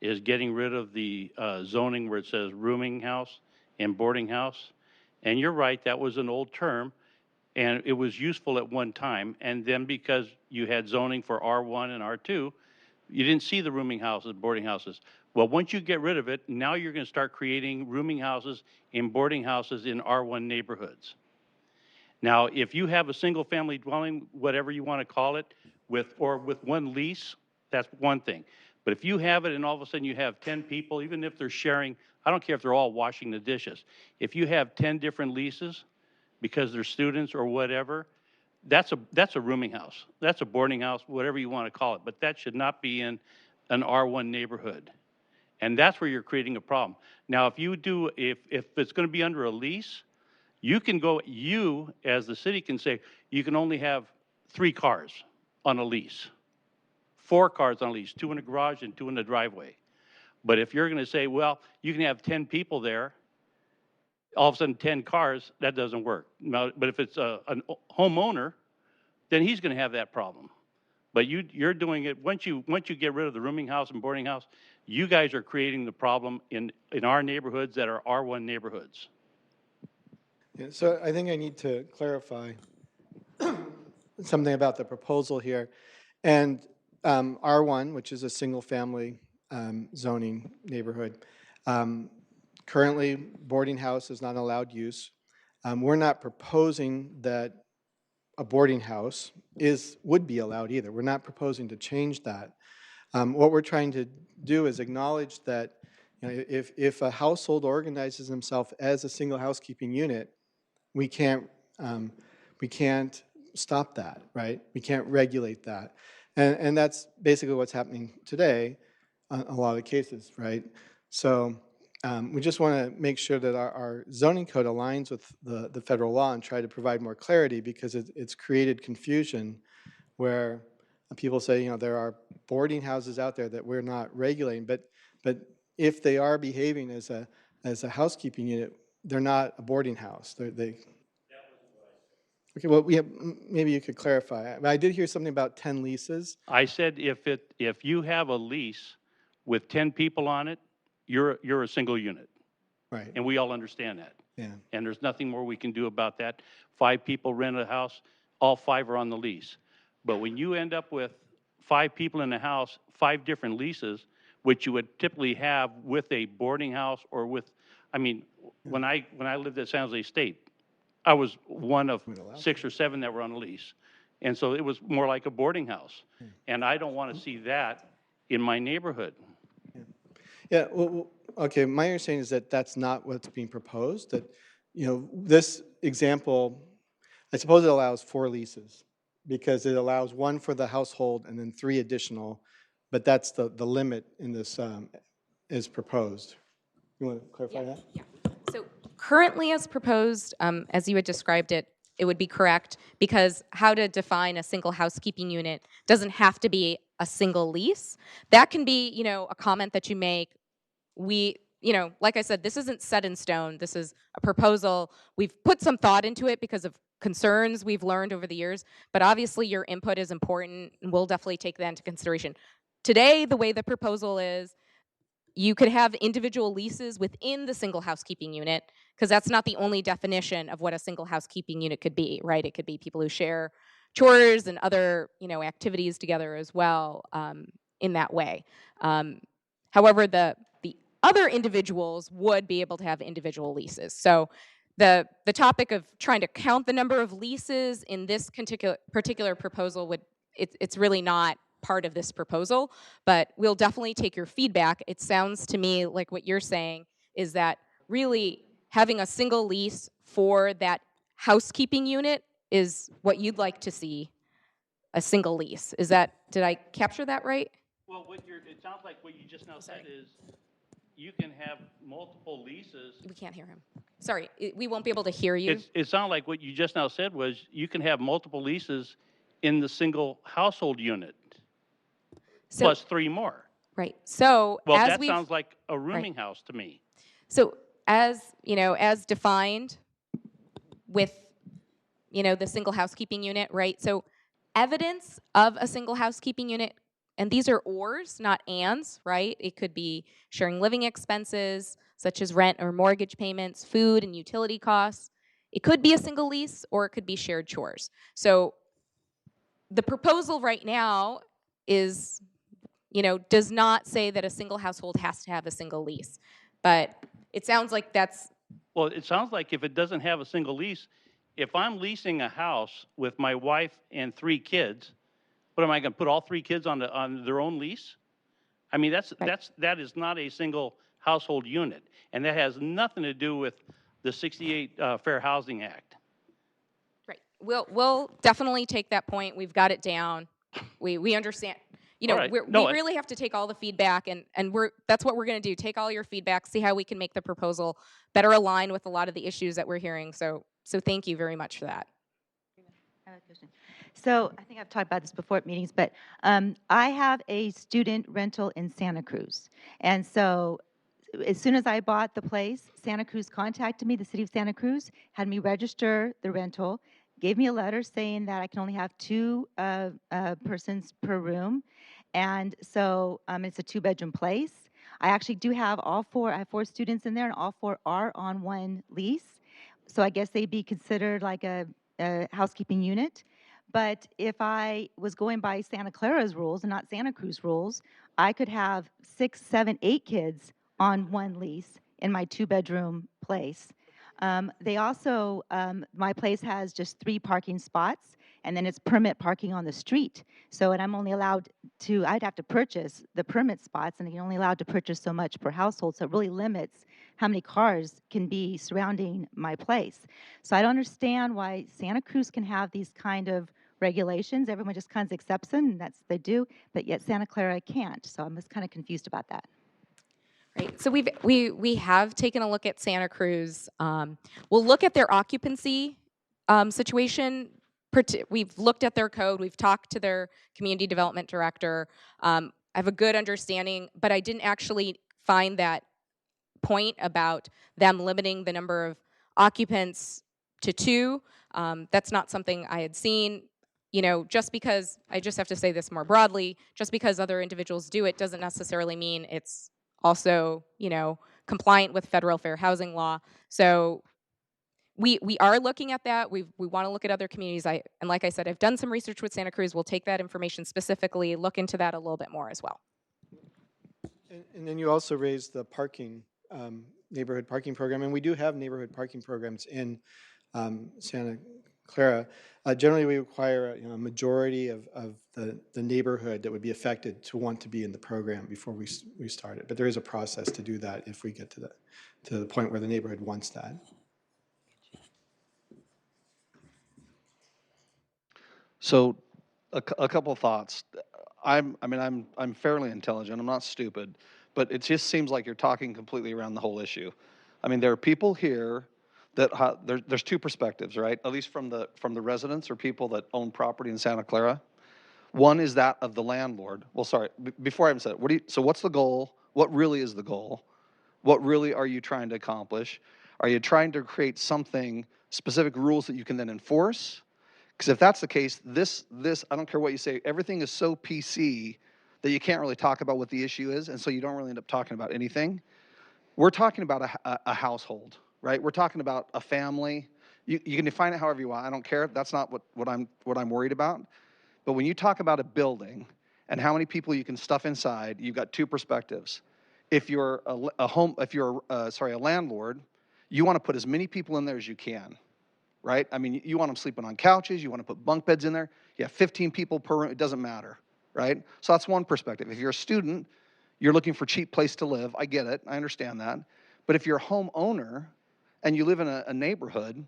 is getting rid of the zoning where it says rooming house and boarding house. And you're right, that was an old term, and it was useful at one time. And then because you had zoning for R1 and R2, you didn't see the rooming houses, boarding houses. Well, once you get rid of it, now you're going to start creating rooming houses and boarding houses in R1 neighborhoods. Now, if you have a single-family dwelling, whatever you want to call it, with one lease, that's one thing. But if you have it and all of a sudden you have 10 people, even if they're sharing, I don't care if they're all washing the dishes. If you have 10 different leases because they're students or whatever, that's a rooming house. That's a boarding house, whatever you want to call it. But that should not be in an R1 neighborhood. And that's where you're creating a problem. Now, if it's going to be under a lease, you as the city can say, you can only have 3 cars on a lease, 4 cars on a lease, 2 in the garage and 2 in the driveway. But if you're going to say, well, you can have 10 people there, all of a sudden 10 cars, that doesn't work. Now, but if it's a homeowner, then he's going to have that problem. But you're doing it, once you get rid of the rooming house and boarding house, you guys are creating the problem in our neighborhoods that are R1 neighborhoods. Yeah, so I think I need to clarify something about the proposal here. And R1, which is a single-family zoning neighborhood, currently boarding house is not allowed use. We're not proposing that a boarding house would be allowed either. We're not proposing to change that. What we're trying to do is acknowledge that, you know, if a household organizes themselves as a single housekeeping unit, we can't stop that, right? We can't regulate that. And that's basically what's happening today on a lot of the cases, right? So we just want to make sure that our zoning code aligns with the federal law and try to provide more clarity, because it's created confusion where people say, you know, there are boarding houses out there that we're not regulating, but if they are behaving as a housekeeping unit, they're not a boarding house. Okay, well, maybe you could clarify. I did hear something about 10 leases. I said if you have a lease with 10 people on it, you're a single unit. Right. And we all understand that. Yeah. And there's nothing more we can do about that. 5 people rent a house, all 5 are on the lease. But when you end up with 5 people in the house, 5 different leases, which you would typically have with a boarding house or with, I mean, when I lived at San Jose State, I was one of 6 or 7 that were on a lease. And so it was more like a boarding house. And I don't want to see that in my neighborhood. Yeah, well, okay, my understanding is that that's not what's being proposed, that, you know, this example, I suppose it allows 4 leases, because it allows 1 for the household and then 3 additional, but that's the limit in this is proposed. You want to clarify that? Yeah. So currently as proposed, as you had described it, it would be correct, because how to define a single housekeeping unit doesn't have to be a single lease. That can be, you know, a comment that you make. You know, like I said, this isn't set in stone. This is a proposal. We've put some thought into it because of concerns we've learned over the years, but obviously your input is important, and we'll definitely take that into consideration. Today, the way the proposal is, you could have individual leases within the single housekeeping unit, because that's not the only definition of what a single housekeeping unit could be, right? It could be people who share chores and other, you know, activities together as well, in that way. However, the other individuals would be able to have individual leases. So the topic of trying to count the number of leases in this particular proposal it's really not part of this proposal, but we'll definitely take your feedback. It sounds to me like what you're saying is that really having a single lease for that housekeeping unit is what you'd like to see, a single lease. Did I capture that right? Well, it sounds like what you just now said is you can have multiple leases. We can't hear him. Sorry, we won't be able to hear you. It sounded like what you just now said was you can have multiple leases in the single household unit, So, plus 3 more. right. So Well, as that we've sounds like a rooming house to me. so as as defined with the single housekeeping unit, right? So evidence of a single housekeeping unit, and these are ors, not ands, right? It could be sharing living expenses such as rent or mortgage payments, food and utility costs. It could be a single lease or it could be shared chores. So the proposal right now is, does not say that a single household has to have a single lease. But it sounds like that's Well, it sounds like if it doesn't have a single lease, if I'm leasing a house with my wife and 3 kids, what am I going to put all 3 kids on their own lease? I mean, that is not a single household unit, and that has nothing to do with the 68 Fair Housing Act. right. We'll definitely take that point. We've got it down. We understand. All right. We No, really have to take all the feedback, and that's what we're going to do. Take all your feedback, see how we can make the proposal better align with a lot of the issues that we're hearing. So thank you very much for that. I have a question. So I think I've talked about this before at meetings, but I have a student rental in Santa Cruz. And so as soon as I bought the place, Santa Cruz contacted me, the city of Santa Cruz, had me register the rental, gave me a letter saying that I can only have 2 persons per room. And so it's a 2-bedroom place. I actually do have I have 4 students in there, and all 4 are on one lease. So I guess they'd be considered like a housekeeping unit. But if I was going by Santa Clara's rules and not Santa Cruz rules, I could have 6, 7, 8 kids on one lease in my 2-bedroom place. They also, my place has just 3 parking spots, and then it's permit parking on the street. So, and I'm only allowed to, I'd have to purchase the permit spots, and you're only allowed to purchase so much per household. So it really limits how many cars can be surrounding my place. So I don't understand why Santa Cruz can have these kind of regulations. Everyone just kind of accepts them, and that's they do, but yet Santa Clara can't. So I'm just kind of confused about that. Right. So we have taken a look at Santa Cruz. We'll look at their occupancy situation. We've looked at their code. We've talked to their community development director. I have a good understanding, but I didn't actually find that point about them limiting the number of occupants to 2. That's not something I had seen. Just because, I just have to say this more broadly, just because other individuals do it doesn't necessarily mean it's also, compliant with federal fair housing law. So we are looking at that. We want to look at other communities. And like I said, I've done some research with Santa Cruz. We'll take that information specifically, look into that a little bit more as well. And then you also raised the parking, neighborhood parking program, and we do have neighborhood parking programs in Santa Clara. Generally, we require a majority of the neighborhood that would be affected to want to be in the program before we start it. But there is a process to do that if we get to the point where the neighborhood wants that. So, a couple thoughts. I'm fairly intelligent. I'm not stupid, but it just seems like you're talking completely around the whole issue. I mean, there are people here that there's 2 perspectives, right? At least from the residents or people that own property in Santa Clara. One is that of the landlord. Well, sorry, before I even said it, so what's the goal? What really is the goal? What really are you trying to accomplish? Are you trying to create something, specific rules that you can then enforce? Because if that's the case, this I don't care what you say, everything is so PC that you can't really talk about what the issue is, and so you don't really end up talking about anything. We're talking about a household, right? We're talking about a family. You can define it however you want. I don't care. That's not what I'm worried about. But when you talk about a building and how many people you can stuff inside, you've got 2 perspectives. If you're a landlord, you want to put as many people in there as you can, right? I mean, you want them sleeping on couches. You want to put bunk beds in there. You have 15 people per room. It doesn't matter, right? So that's one perspective. If you're a student, you're looking for a cheap place to live. I get it. I understand that. But if you're a homeowner and you live in a neighborhood,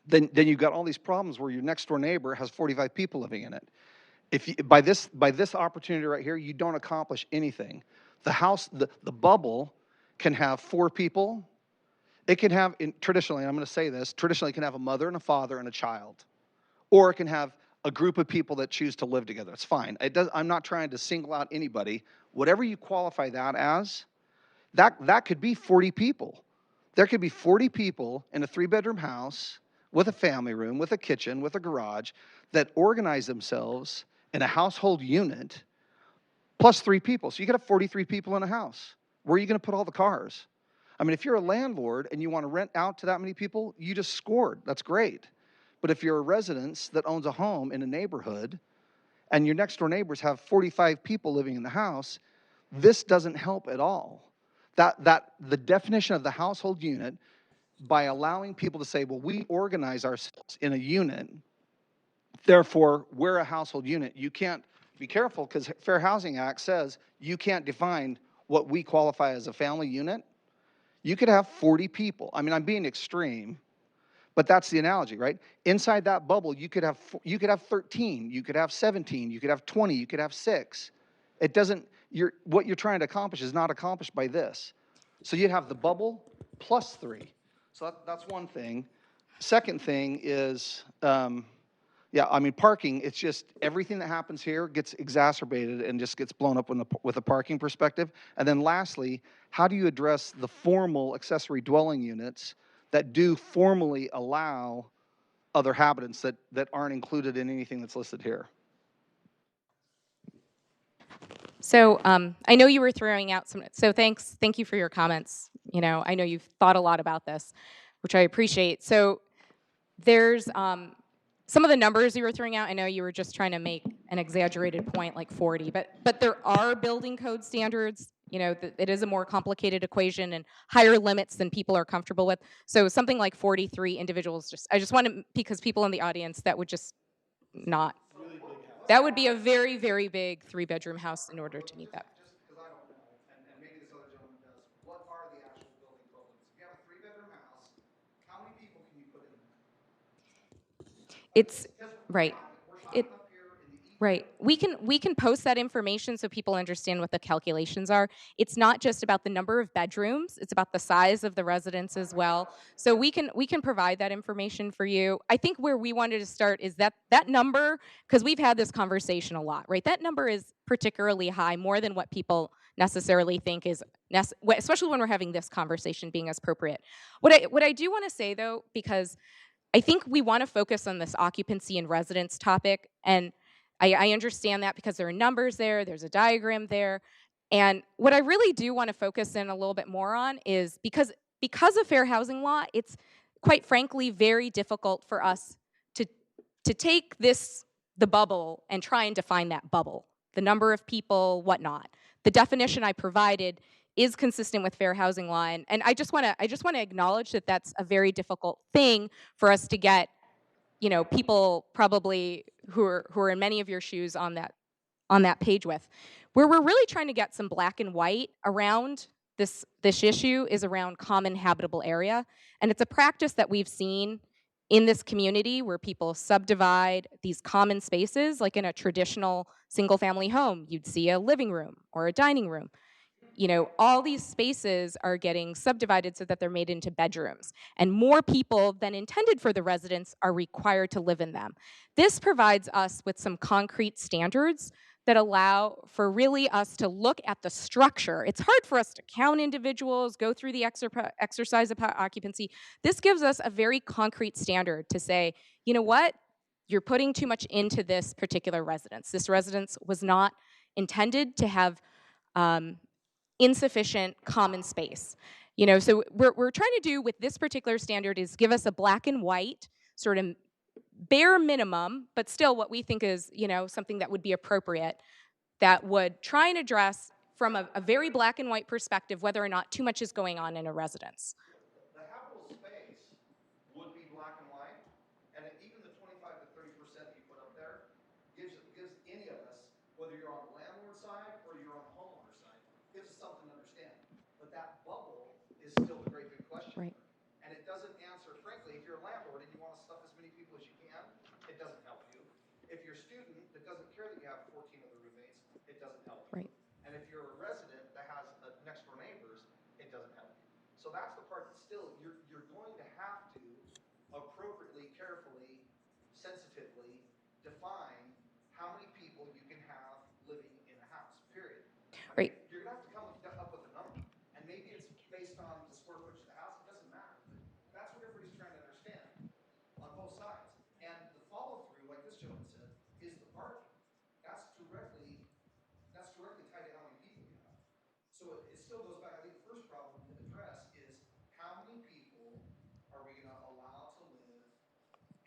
then you've got all these problems where your next door neighbor has 45 people living in it. If you, by this opportunity right here, you don't accomplish anything. The house, the bubble can have 4 people. It can have, traditionally, I'm going to say this, traditionally it can have a mother and a father and a child. Or it can have a group of people that choose to live together. It's fine. I'm not trying to single out anybody. Whatever you qualify that as, that could be 40 people. There could be 40 people in a 3-bedroom house with a family room, with a kitchen, with a garage that organize themselves in a household unit plus 3 people. So you could have 43 people in a house. Where are you going to put all the cars? I mean, if you're a landlord and you want to rent out to that many people, you just scored. That's great. But if you're a residence that owns a home in a neighborhood and your next door neighbors have 45 people living in the house, this doesn't help at all. The definition of the household unit, by allowing people to say, well, we organize ourselves in a unit, therefore we're a household unit. You can't, be careful, because Fair Housing Act says you can't define what we qualify as a family unit. You could have 40 people. I mean, I'm being extreme, but that's the analogy, right? Inside that bubble, you could have 13, you could have 17, you could have 20, you could have 6. It doesn't, what you're trying to accomplish is not accomplished by this. So you'd have the bubble plus 3. So that's one thing. Second thing is, yeah, I mean, parking, it's just everything that happens here gets exacerbated and just gets blown up with a parking perspective. And then lastly, how do you address the formal accessory dwelling units that do formally allow other habitants that aren't included in anything that's listed here? So I know you were throwing out some, so thank you for your comments. You know, I know you've thought a lot about this, which I appreciate. So there's some of the numbers you were throwing out. I know you were just trying to make an exaggerated point like 40, but there are building code standards. You know, it is a more complicated equation and higher limits than people are comfortable with. So something like 43 individuals, I just want to, because people in the audience, that would just not, that would be a very, very big 3-bedroom house in order to meet that. Just because I don't know, and maybe this other gentleman does, what are the actual building code limits? If you have a 3-bedroom house, how many people can you put in there? It's right. It, right. We can post that information so people understand what the calculations are. It's not just about the number of bedrooms, it's about the size of the residence as well. So we can provide that information for you. I think where we wanted to start is that number, because we've had this conversation a lot, right? That number is particularly high, more than what people necessarily think is especially when we're having this conversation being as appropriate. What I do want to say though, because I think we want to focus on this occupancy and residence topic, and I understand that because there are numbers there, there's a diagram there, and what I really do want to focus in a little bit more on is because of fair housing law, it's quite frankly very difficult for us to take the bubble and try and define that bubble, the number of people, whatnot. The definition I provided is consistent with fair housing law, and I just want to acknowledge that that's a very difficult thing for us to get, you know, people probably who are in many of your shoes on that page with. Where we're really trying to get some black and white around this issue is around common habitable area, and it's a practice that we've seen in this community where people subdivide these common spaces. Like in a traditional single family home, you'd see a living room or a dining room. You know, all these spaces are getting subdivided so that they're made into bedrooms, and more people than intended for the residents are required to live in them. This provides us with some concrete standards that allow for really us to look at the structure. It's hard for us to count individuals, go through the exercise of occupancy. This gives us a very concrete standard to say, you know what, you're putting too much into this particular residence. This residence was not intended to have insufficient common space. You know, so we're trying to do with this particular standard is give us a black and white sort of bare minimum, but still what we think is, you know, something that would be appropriate, that would try and address from a very black and white perspective whether or not too much is going on in a residence. The habitable space would be black and white, and even the 25 to 30% that you put up there gives any of us, whether you're on the landlord side or you're on the homeowner side, gives us something to understand. But that bubble is still the great big question. Right. And it doesn't answer, frankly, if you're a landlord and you want to stuff as many people as you can, it doesn't help you. If you're a student that doesn't care that you have 14 other roommates, it doesn't help you. Right. And if you're a resident that has next door neighbors, it doesn't help you. So that's the part that still, you're going to have to appropriately, carefully, sensitively define how many people you can have living in a house, period. I mean, Right. you're gonna have to come up with a number, and maybe it's based on the square footage of the house, it doesn't matter, but that's what everybody's trying to understand on both sides. And the follow-through, like this gentleman said, is the parking. That's directly tied to how many people you have. So it still goes back, I think the first problem to address is how many people are we gonna allow to live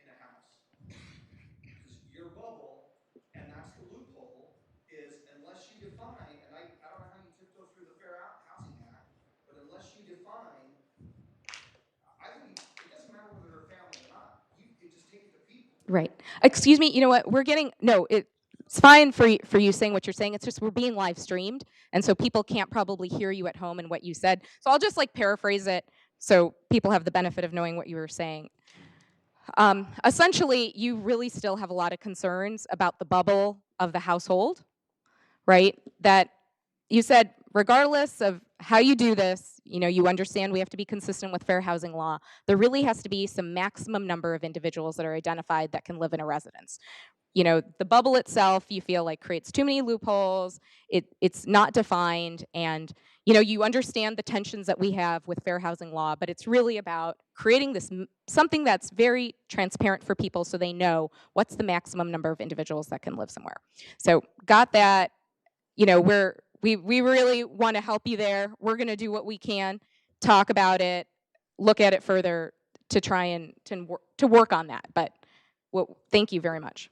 in a house? Because your bubble, and that's the loophole, is unless you define, and I don't know how you tiptoe through the Fair Housing Act, but unless you define, I think it doesn't matter whether they're a family or not. You just take it to people. Right. Excuse me. You know what? We're getting no. It's fine for you saying what you're saying. It's just we're being live streamed, and so people can't probably hear you at home and what you said. So I'll just like paraphrase it so people have the benefit of knowing what you were saying. Essentially, you really still have a lot of concerns about the bubble of the household, right? That you said, regardless of how you do this, you know, you understand we have to be consistent with fair housing law. There really has to be some maximum number of individuals that are identified that can live in a residence. You know, the bubble itself, you feel like creates too many loopholes. It's not defined, and you know, you understand the tensions that we have with fair housing law, but it's really about creating this something that's very transparent for people, so they know what's the maximum number of individuals that can live somewhere. So, got that. You know, we really want to help you there. We're going to do what we can, talk about it, look at it further to try and to work on that. But thank you very much.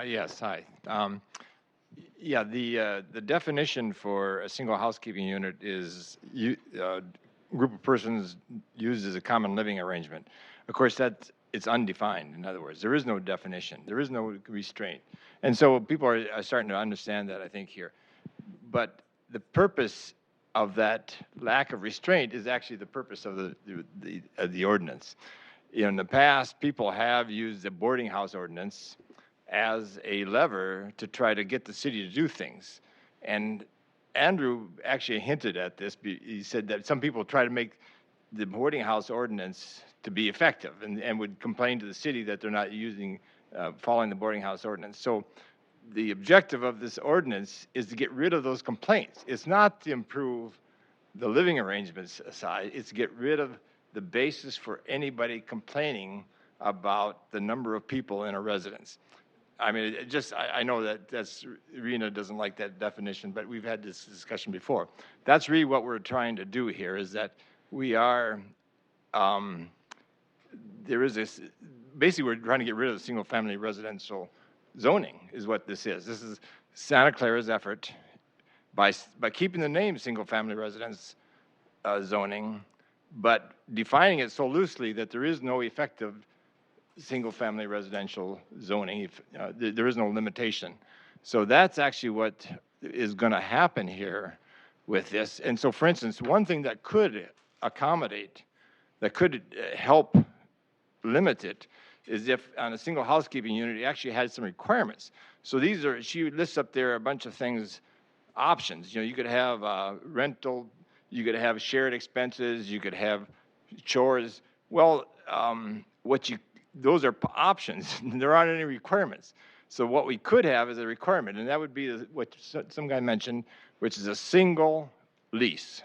Yes, hi. Yeah, the definition for a single housekeeping unit is group of persons used as a common living arrangement. Of course, it's undefined. In other words, there is no definition. There is no restraint. And so people are starting to understand that, I think, here. But the purpose of that lack of restraint is actually the purpose of the ordinance. In the past, people have used the boarding house ordinance as a lever to try to get the city to do things. And Andrew actually hinted at this. He said that some people try to make the boarding house ordinance to be effective and would complain to the city that they're not following the boarding house ordinance. So the objective of this ordinance is to get rid of those complaints. It's not to improve the living arrangements side, it's to get rid of the basis for anybody complaining about the number of people in a residence. I mean, I know that's Rena doesn't like that definition, but we've had this discussion before. That's really what we're trying to do here, is that we are, there is this, basically we're trying to get rid of the single family residential zoning is what this is. This is Santa Clara's effort by keeping the name single family residence zoning, but defining it so loosely that there is no effective single-family residential zoning. There is no limitation. So that's actually what is going to happen here with this. And so, for instance, one thing that could accommodate, that could help limit it, is if on a single housekeeping unit, it actually had some requirements. So she lists up there a bunch of things, options. You know, you could have rental, you could have shared expenses, you could have chores. Well, those are options. There aren't any requirements. So what we could have is a requirement, and that would be what some guy mentioned, which is a single lease.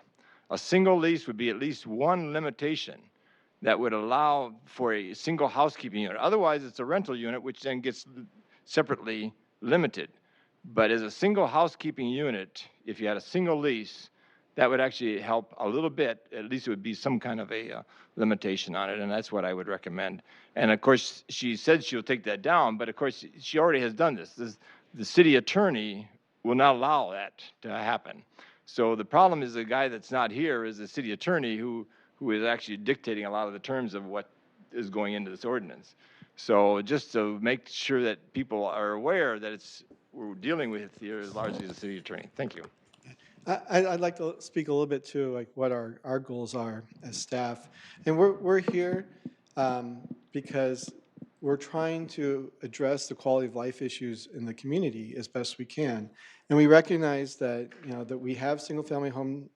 A single lease would be at least one limitation that would allow for a single housekeeping unit. Otherwise, it's a rental unit, which then gets separately limited. But as a single housekeeping unit, if you had a single lease, that would actually help a little bit. At least it would be some kind of a limitation on it, and that's what I would recommend. And of course, she said she'll take that down, but of course, she already has done this. The city attorney will not allow that to happen. So the problem is the guy that's not here is the city attorney who is actually dictating a lot of the terms of what is going into this ordinance. So just to make sure that people are aware that we're dealing with here is largely the city attorney. Thank you. I'd like to speak a little bit to like what our goals are as staff, and we're here because we're trying to address the quality of life issues in the community as best we can, And we recognize that, that we have single-family home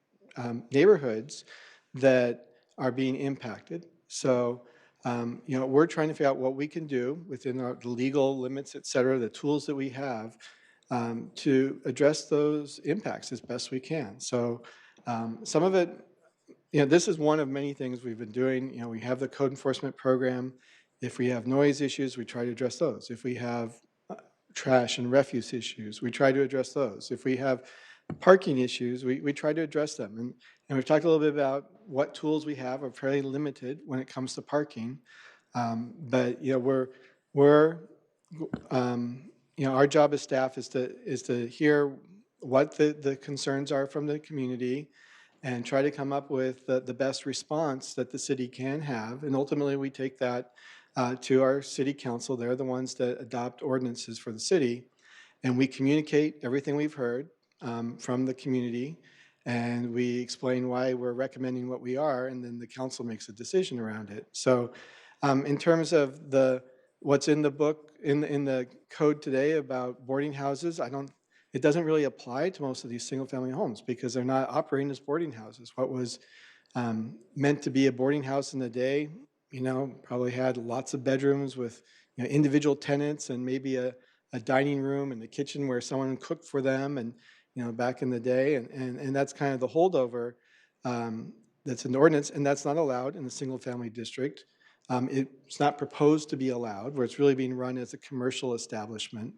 neighborhoods that are being impacted. So, we're trying to figure out what we can do within the legal limits, et cetera, the tools that we have to address those impacts as best we can. So some of it, this is one of many things we've been doing. We have the code enforcement program. If we have noise issues, we try to address those. If we have trash and refuse issues, we try to address those. If we have parking issues, we try to address them. And we've talked a little bit about what tools we have are fairly limited when it comes to parking. But we're our job as staff is to hear what the concerns are from the community and try to come up with the best response that the city can have. And ultimately, we take that to our city council. They're the ones that adopt ordinances for the city. And we communicate everything we've heard from the community. And we explain why we're recommending what we are. And then the council makes a decision around it. So in terms of what's in the book, in the code today about boarding houses, it doesn't really apply to most of these single-family homes because they're not operating as boarding houses. What was meant to be a boarding house in the day, probably had lots of bedrooms with individual tenants and maybe a dining room and a kitchen where someone cooked for them, and back in the day, and that's kind of the holdover that's in the ordinance, and that's not allowed in the single-family district. It's not proposed to be allowed, where it's really being run as a commercial establishment.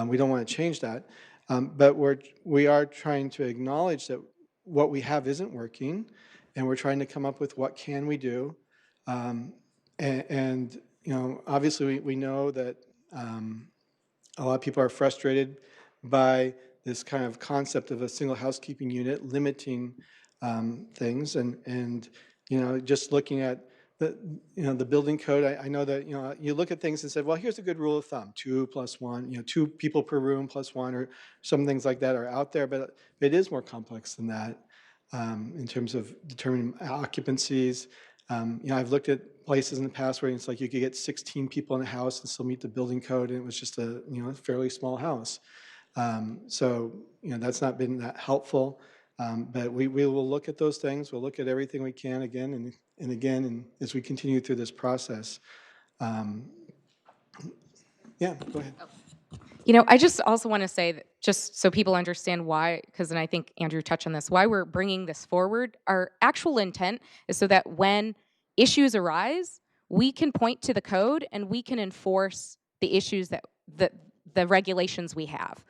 We don't want to change that. But we are trying to acknowledge that what we have isn't working, and we're trying to come up with what can we do. Obviously we know that a lot of people are frustrated by this kind of concept of a single housekeeping unit limiting things, and just looking at the building code. I know that you look at things and say, well, here's a good rule of thumb: 2 + 1. 2 people per room + 1, or some things like that are out there, but it is more complex than that in terms of determining occupancies. I've looked at places in the past where it's like you could get 16 people in a house and still meet the building code, and it was just a fairly small house. So that's not been that helpful. But we will look at those things. We'll look at everything we can again and again, and as we continue through this process. Yeah, go ahead. I just also want to say that, just so people understand why, and I think Andrew touched on this, why we're bringing this forward. Our actual intent is so that when issues arise, we can point to the code and we can enforce the issues that the regulations we have.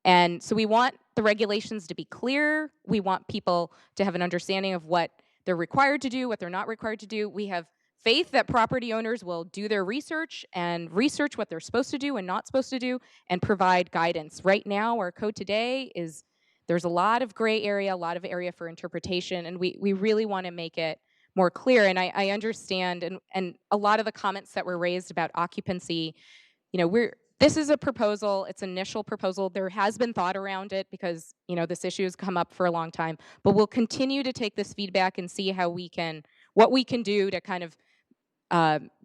And so we want the regulations to be clear. We want people to have an understanding of what they're required to do, what they're not required to do. We have faith that property owners will do their research and research what they're supposed to do and not supposed to do and provide guidance. Right now, our code today there's a lot of gray area, a lot of area for interpretation, and we really want to make it more clear. And I understand, and a lot of the comments that were raised about occupancy, this is a proposal, it's an initial proposal. There has been thought around it because, this issue has come up for a long time, but we'll continue to take this feedback and see what we can do to kind of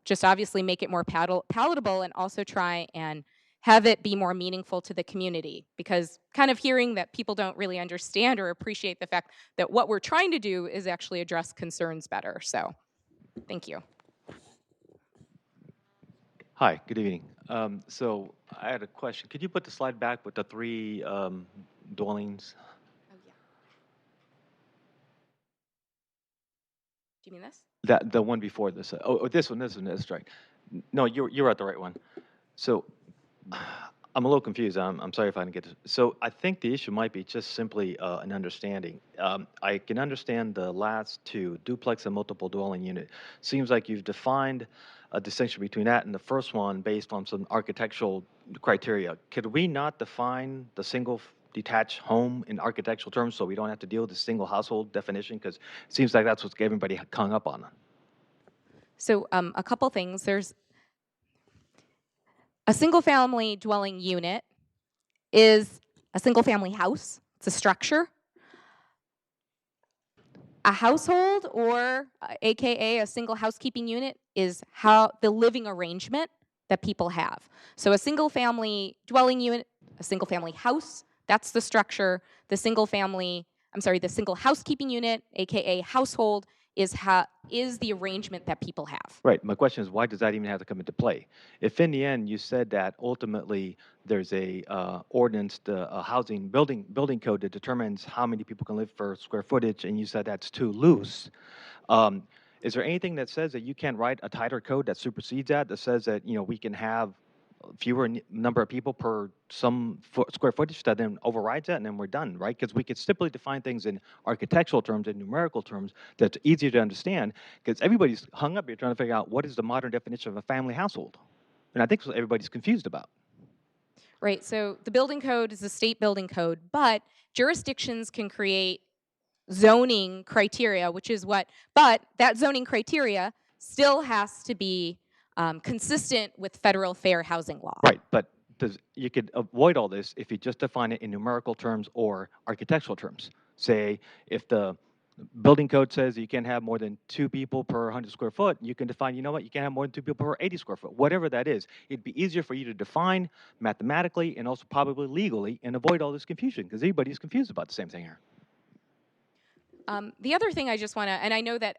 just obviously make it more palatable, and also try and have it be more meaningful to the community, because kind of hearing that people don't really understand or appreciate the fact that what we're trying to do is actually address concerns better. So thank you. Hi, good evening. So I had a question. Could you put the slide back with the 3 dwellings? Oh, yeah. Do you mean this? The one before this. This one. That's right. No, you're at the right one. So I'm a little confused. I'm sorry if I didn't get this. So I think the issue might be just simply an understanding. I can understand the last 2, duplex and multiple dwelling unit. Seems like you've defined a distinction between that and the first one based on some architectural criteria. Could we not define the single detached home in architectural terms so we don't have to deal with the single household definition? Because it seems like that's what everybody hung up on. So a couple things. There's a single-family dwelling unit is a single-family house. It's a structure. A household, or AKA a single housekeeping unit, is the living arrangement that people have. So a single-family dwelling unit, a single-family house, That's the structure. The single housekeeping unit, aka household, is the arrangement that people have. Right. My question is, why does that even have to come into play? If in the end you said that ultimately there's a ordinance, a housing building code that determines how many people can live per square footage, and you said that's too loose, is there anything that says that you can't write a tighter code that supersedes that says that we can have fewer number of people per some square footage that then overrides that, and then we're done, right? Because we could simply define things in architectural terms and numerical terms that's easier to understand, because everybody's hung up here trying to figure out what is the modern definition of a family household. And I think that's what everybody's confused about. Right, so the building code is the state building code, but jurisdictions can create zoning criteria, but that zoning criteria still has to be consistent with federal fair housing law. Right, but you could avoid all this if you just define it in numerical terms or architectural terms. Say, if the building code says you can't have more than 2 people per 100 square foot, you can define, you can't have more than 2 people per 80 square foot, whatever that is. It'd be easier for you to define mathematically and also probably legally and avoid all this confusion, because everybody's confused about the same thing here. The other thing I just want to, and I know that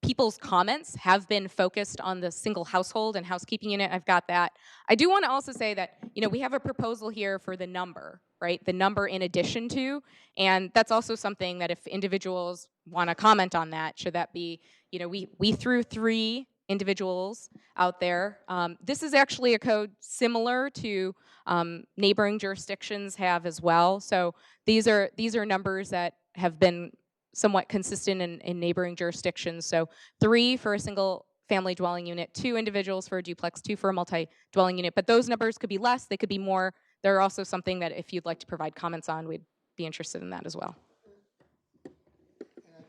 people's comments have been focused on the single household and housekeeping unit. I've got that. I do want to also say that, we have a proposal here for the number, right? The number in addition to, and that's also something that if individuals want to comment on that, should that be, we threw 3 individuals out there. This is actually a code similar to neighboring jurisdictions have as well. So these are numbers that have been somewhat consistent in neighboring jurisdictions. So 3 for a single family dwelling unit, 2 individuals for a duplex, 2 for a multi-dwelling unit. But those numbers could be less, they could be more. They're also something that if you'd like to provide comments on, we'd be interested in that as well. And I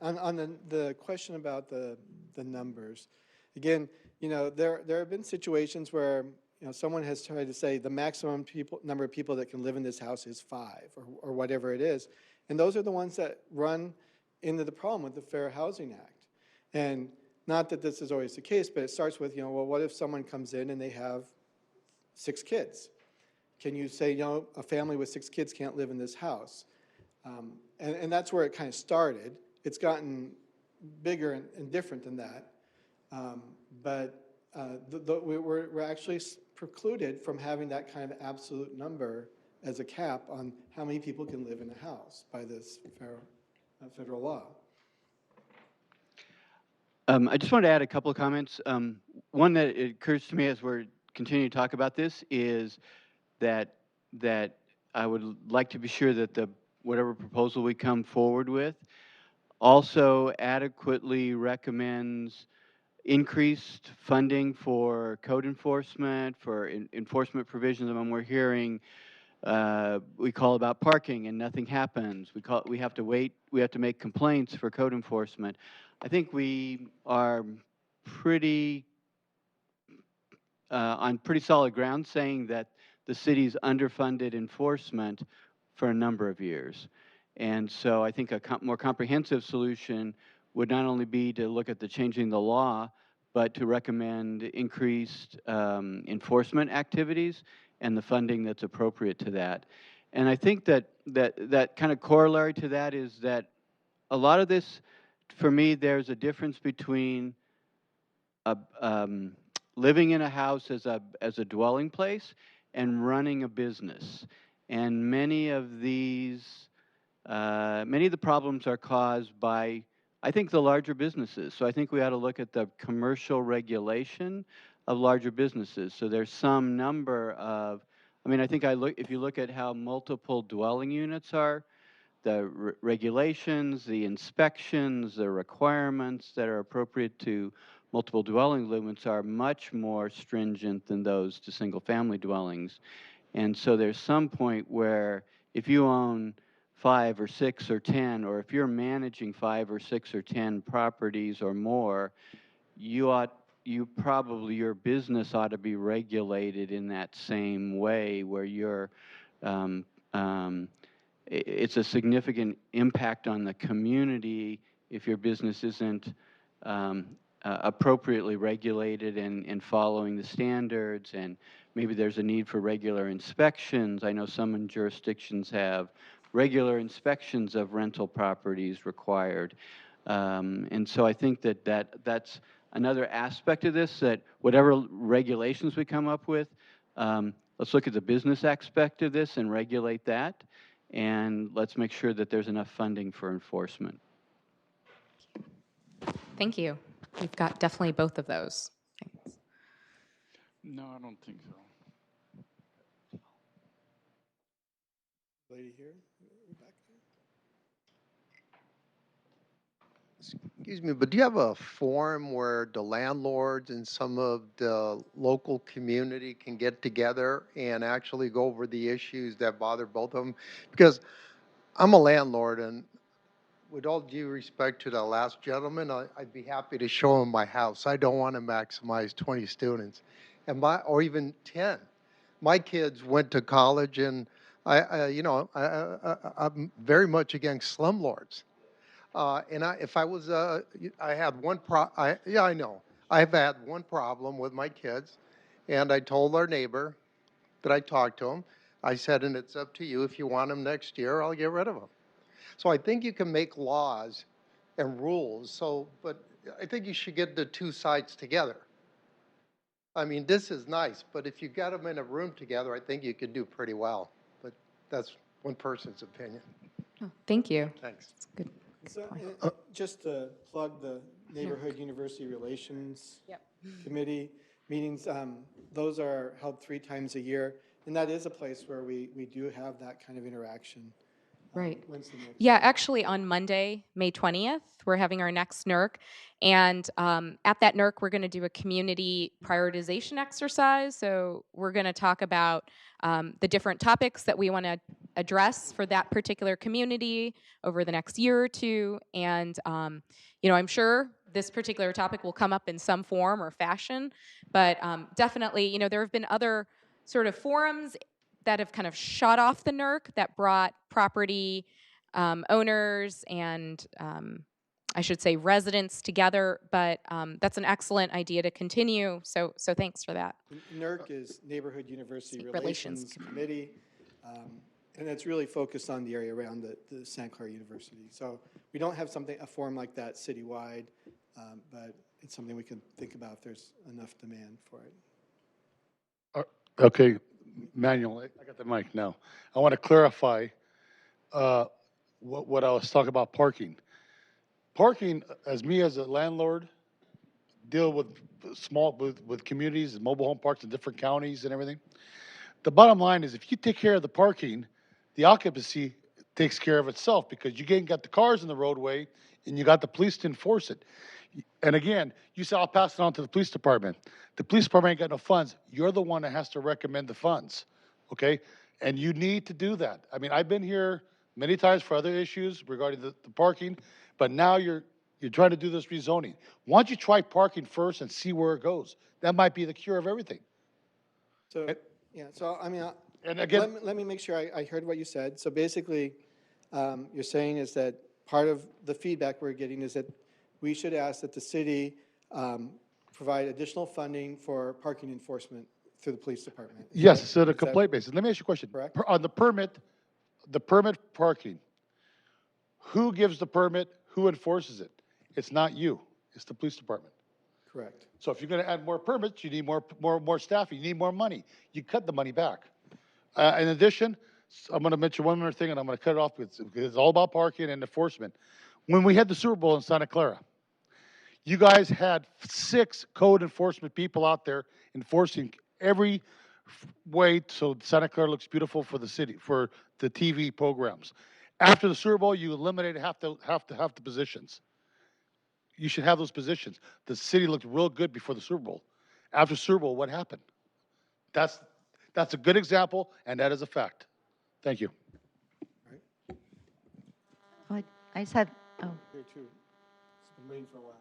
think, on the question about the numbers, again, there have been situations where someone has tried to say the maximum number of people that can live in this house is 5 or whatever it is. And those are the ones that run into the problem with the Fair Housing Act. And not that this is always the case, but it starts with, well, what if someone comes in and they have 6 kids? Can you say, a family with 6 kids can't live in this house? And that's where it kind of started. It's gotten bigger and different than that. But we're actually precluded from having that kind of absolute number as a cap on how many people can live in a house by this federal law. I just wanted to add a couple of comments. One that it occurs to me as we're continuing to talk about this is that I would like to be sure that whatever proposal we come forward with also adequately recommends increased funding for code enforcement, for enforcement provisions. When we're hearing we call about parking and nothing happens. We have to wait. We have to make complaints for code enforcement. I think we are pretty on pretty solid ground saying that the city's underfunded enforcement for a number of years. And so I think a more comprehensive solution would not only be to look at changing the law, but to recommend increased enforcement activities and the funding that's appropriate to that. And I think that kind of corollary to that is that a lot of this, for me, there's a difference between living in a house as a dwelling place and running a business. And many of the problems are caused by, I think, the larger businesses. So I think we ought to look at the commercial regulation of larger businesses. So there's some number of, I think if you look at how multiple dwelling units are, the regulations, the inspections, the requirements that are appropriate to multiple dwelling units are much more stringent than those to single-family dwellings. And so there's some point where if you own 5 or 6 or 10, or if you're managing 5 or 6 or 10 properties or more, your business ought to be regulated in that same way, where it's a significant impact on the community if your business isn't appropriately regulated and following the standards, and maybe there's a need for regular inspections. I know some jurisdictions have regular inspections of rental properties required. And so I think that's another aspect of this, that whatever regulations we come up with, let's look at the business aspect of this and regulate that, and let's make sure that there's enough funding for enforcement. Thank you. We've got definitely both of those. Thanks. No, I don't think so. Lady here, Rebecca. Excuse me, but do you have a forum where the landlords and some of the local community can get together and actually go over the issues that bother both of them? Because I'm a landlord, and with all due respect to the last gentleman, I'd be happy to show him my house. I don't want to maximize 20 students, or even 10. My kids went to college, and I'm very much against slumlords. If I was, I had one yeah, I know. I've had one problem with my kids, and I told our neighbor that I talked to him. I said, and it's up to you. If you want them next year, I'll get rid of them. So I think you can make laws and rules. But I think you should get the two sides together. I mean, this is nice, but if you got them in a room together, I think you could do pretty well. But that's one person's opinion. Oh, thank you. Thanks. That's good. So, just to plug the Neighborhood University Relations Committee meetings, those are held 3 times a year, and that is a place where we do have that kind of interaction. Right. When's the next Yeah, actually on Monday, May 20th, we're having our next NERC. And at that NERC, we're going to do a community prioritization exercise. So we're going to talk about the different topics that we want to address for that particular community over the next year or two. And, I'm sure this particular topic will come up in some form or fashion. But definitely, there have been other sort of forums that have kind of shot off the NERC that brought property owners and I should say residents together, but that's an excellent idea to continue. So thanks for that. NERC is Neighborhood University Relations Committee, and it's really focused on the area around the Santa Clara University. So we don't have a forum like that citywide, but it's something we can think about if there's enough demand for it. Okay, Manuel, I got the mic now. I want to clarify what I was talking about parking. Parking, as a landlord, deal with with communities and mobile home parks in different counties and everything. The bottom line is if you take care of the parking, the occupancy takes care of itself because you got the cars in the roadway and you got the police to enforce it. And again, you say, I'll pass it on to the police department. The police department ain't got no funds. You're the one that has to recommend the funds, okay? And you need to do that. I mean, I've been here many times for other issues regarding the parking, but now you're trying to do this rezoning. Why don't you try parking first and see where it goes? That might be the cure of everything. So, so I mean, and again, let me make sure I heard what you said. So basically, you're saying is that part of the feedback we're getting is that we should ask that the city provide additional funding for parking enforcement through the police department. Yes, it's on a complaint basis. Let me ask you a question. Correct? On the permit parking, who gives the permit? Who enforces it? It's not you. It's the police department. Correct. So if you're going to add more permits, you need more staffing. You need more money. You cut the money back. In addition, I'm going to mention one more thing, and I'm going to cut it off because it's all about parking and enforcement. When we had the Super Bowl in Santa Clara, you guys had 6 code enforcement people out there enforcing every way so Santa Clara looks beautiful for the city, for the TV programs. After the Super Bowl, you eliminated half the positions. You should have those positions. The city looked real good before the Super Bowl. After Super Bowl, what happened? That's a good example, and that is a fact. Thank you. Oh, I just had, oh. Here too. It's been waiting for a while.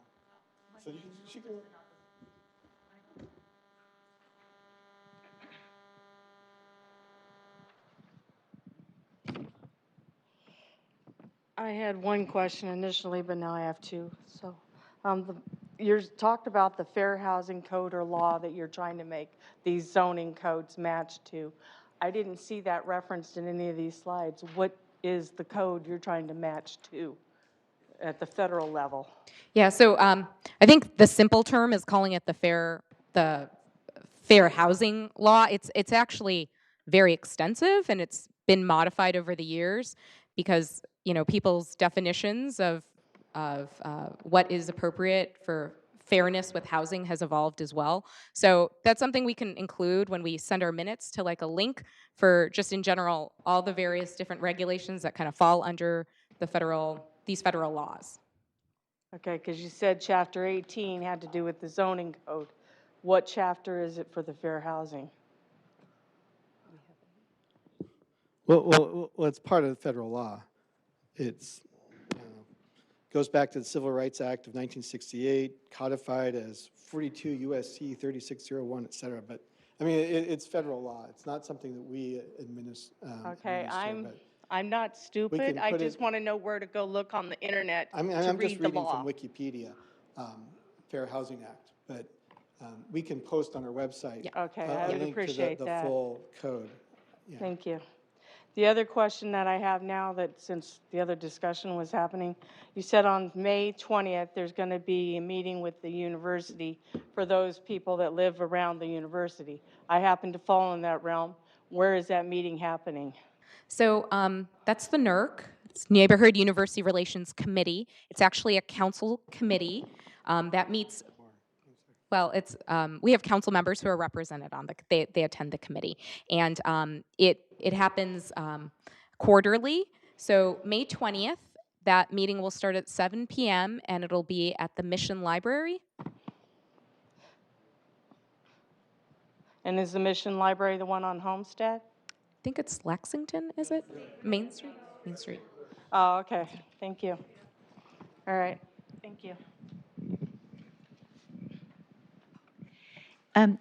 So she can. I had one question initially, but now I have 2. So, you're talked about the fair housing code or law that you're trying to make these zoning codes match to. I didn't see that referenced in any of these slides. What is the code you're trying to match to at the federal level? Yeah, so I think the simple term is calling it the fair housing law. It's actually very extensive, and it's been modified over the years because people's definitions of what is appropriate for fairness with housing has evolved as well. So that's something we can include when we send our minutes to like a link for just in general all the various different regulations that kind of fall under these federal laws. Okay, because you said chapter 18 had to do with the zoning code. What chapter is it for the fair housing? Well, it's part of the federal law. It's goes back to the Civil Rights Act of 1968, codified as 42 U.S.C. 3601, et cetera. But I mean, it's federal law. It's not something that we administer. Okay, I'm not stupid. I just want to know where to go look on the internet I'm to just read the reading law. from Wikipedia, Fair Housing Act, but we can post on our website Okay, a I would link appreciate to the that. full code. Yeah. Thank you. The other question that I have now, that since the other discussion was happening, you said on May 20th there's going to be a meeting with the university for those people that live around the university. I happen to fall in that realm. Where is that meeting happening? So that's the NERC, it's Neighborhood University Relations Committee. It's actually a council committee that meets. Well, we have council members who are represented on they attend the committee, and it happens quarterly. So May 20th, that meeting will start at 7 p.m. and it'll be at the Mission Library. And is the Mission Library the one on Homestead? I think it's Lexington, is it? Main Street? Main Street. Oh, okay. Thank you. All right. Thank you.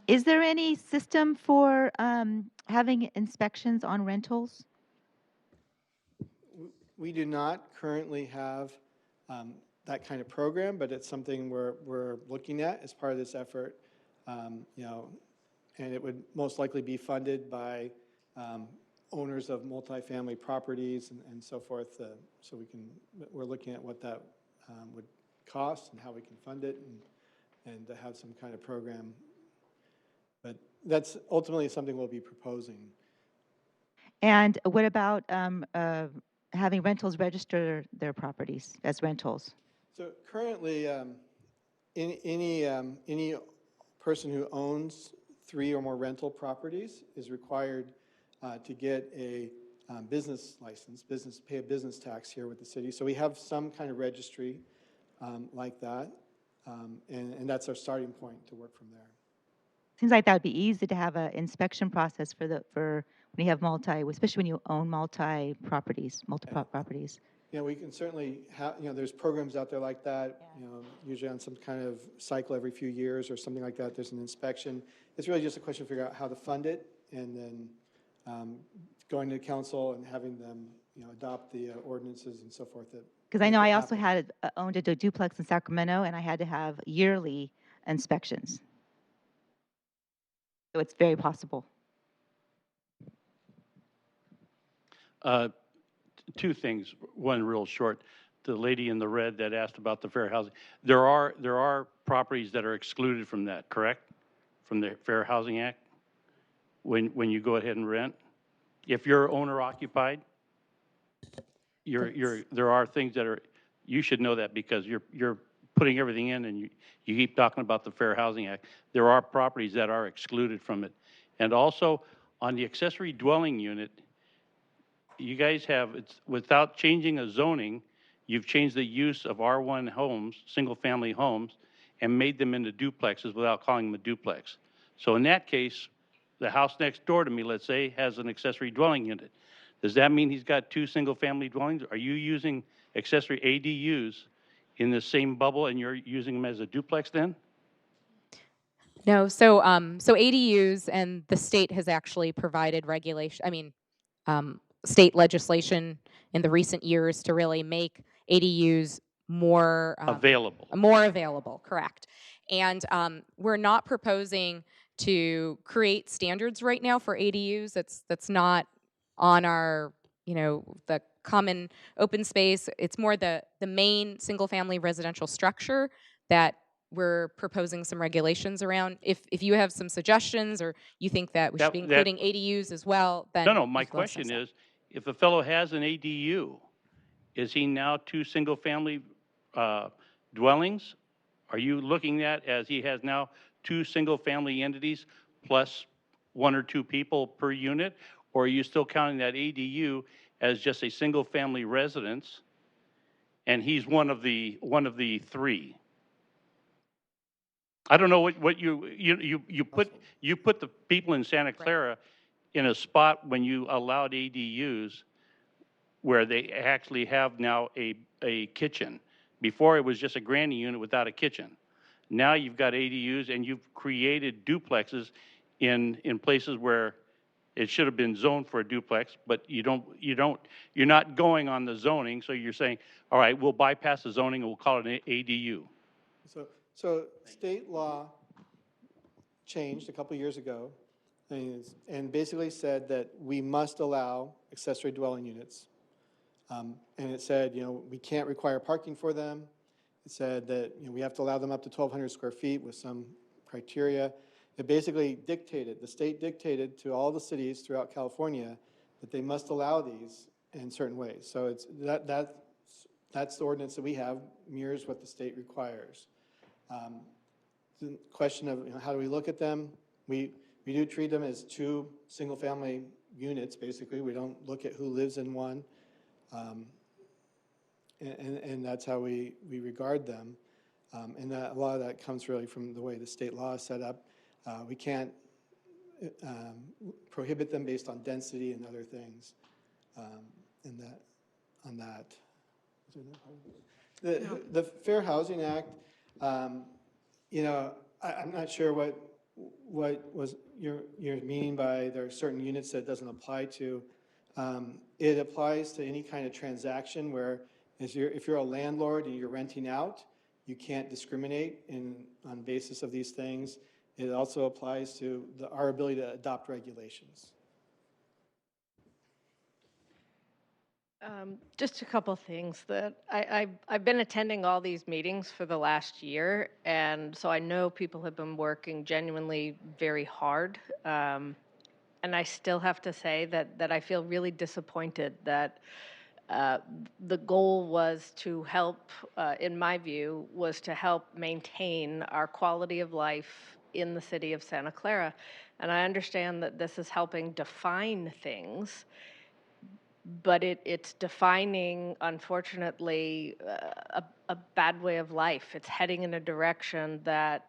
Is there any system for having inspections on rentals? We do not currently have that kind of program, but it's something we're looking at as part of this effort. And it would most likely be funded by owners of multifamily properties and so forth. So we're looking at what that would cost and how we can fund it and to have some kind of program. But that's ultimately something we'll be proposing. And what about having rentals register their properties as rentals? So currently, any person who owns 3 or more rental properties is required to get a business license, pay a business tax here with the city. So we have some kind of registry like that, and that's our starting point to work from there. Seems like that would be easy to have an inspection process for when you have especially when you own multiple properties. Yeah, we can certainly have, there's programs out there like that, usually on some kind of cycle every few years or something like that. There's an inspection. It's really just a question of figuring out how to fund it and then going to council and having them, adopt the ordinances and so forth. Because I know I also owned a duplex in Sacramento, and I had to have yearly inspections. So it's very possible. 2 things. One real short. The lady in the red that asked about the fair housing. There are properties that are excluded from that, correct? From the Fair Housing Act? When you go ahead and rent? If you're owner occupied, there are things that you should know that because you're putting everything in and you keep talking about the Fair Housing Act. There are properties that are excluded from it. And also on the accessory dwelling unit, you guys without changing a zoning, you've changed the use of R1 homes, single-family homes, and made them into duplexes without calling them a duplex. So in that case, the house next door to me, let's say, has an accessory dwelling unit. Does that mean he's got 2 single-family dwellings? Are you using accessory ADUs in the same bubble and you're using them as a duplex then? No, so ADUs, and the state has actually provided regulation, state legislation in the recent years to really make ADUs more Available. more available, correct. And we're not proposing to create standards right now for ADUs. That's not on our, the common open space. It's more the main single family residential structure that we're proposing some regulations around. If you have some suggestions or you think that we should be including ADUs as well, then No, my you can let us know. question is, if a fellow has an ADU, is he now two single-family dwellings? Are you looking at as he has now two single-family entities plus one or two people per unit? Or are you still counting that ADU as just a single-family residence and he's one of the three? I don't know what you put the people in Santa Clara in a spot when you allowed ADUs where they actually have now a kitchen. Before it was just a granny unit without a kitchen. Now you've got ADUs and you've created duplexes in places where it should have been zoned for a duplex, but you're not going on the zoning, so you're saying, all right, we'll bypass the zoning and we'll call it an ADU. So state law changed a couple years ago and basically said that we must allow accessory dwelling units. And it said, we can't require parking for them. It said that, we have to allow them up to 1,200 square feet with some criteria. It basically the state dictated to all the cities throughout California that they must allow these in certain ways. So it's that's the ordinance that we have, mirrors what the state requires. The question of how do we look at them? We do treat them as two single-family units, basically. We don't look at who lives in one. And that's how we regard them. And a lot of that comes really from the way the state law is set up. We can't prohibit them based on density and other things. On that. The Fair Housing Act, I'm not sure what was your meaning by there are certain units that it doesn't apply to. It applies to any kind of transaction where if you're a landlord and you're renting out, you can't discriminate on basis of these things. It also applies to our ability to adopt regulations. Just a couple things that I've been attending all these meetings for the last year, and so I know people have been working genuinely very hard. And I still have to say that I feel really disappointed that the goal was to help, in my view, was to help maintain our quality of life in the city of Santa Clara. And I understand that this is helping define things, but it's defining, unfortunately, a bad way of life. It's heading in a direction that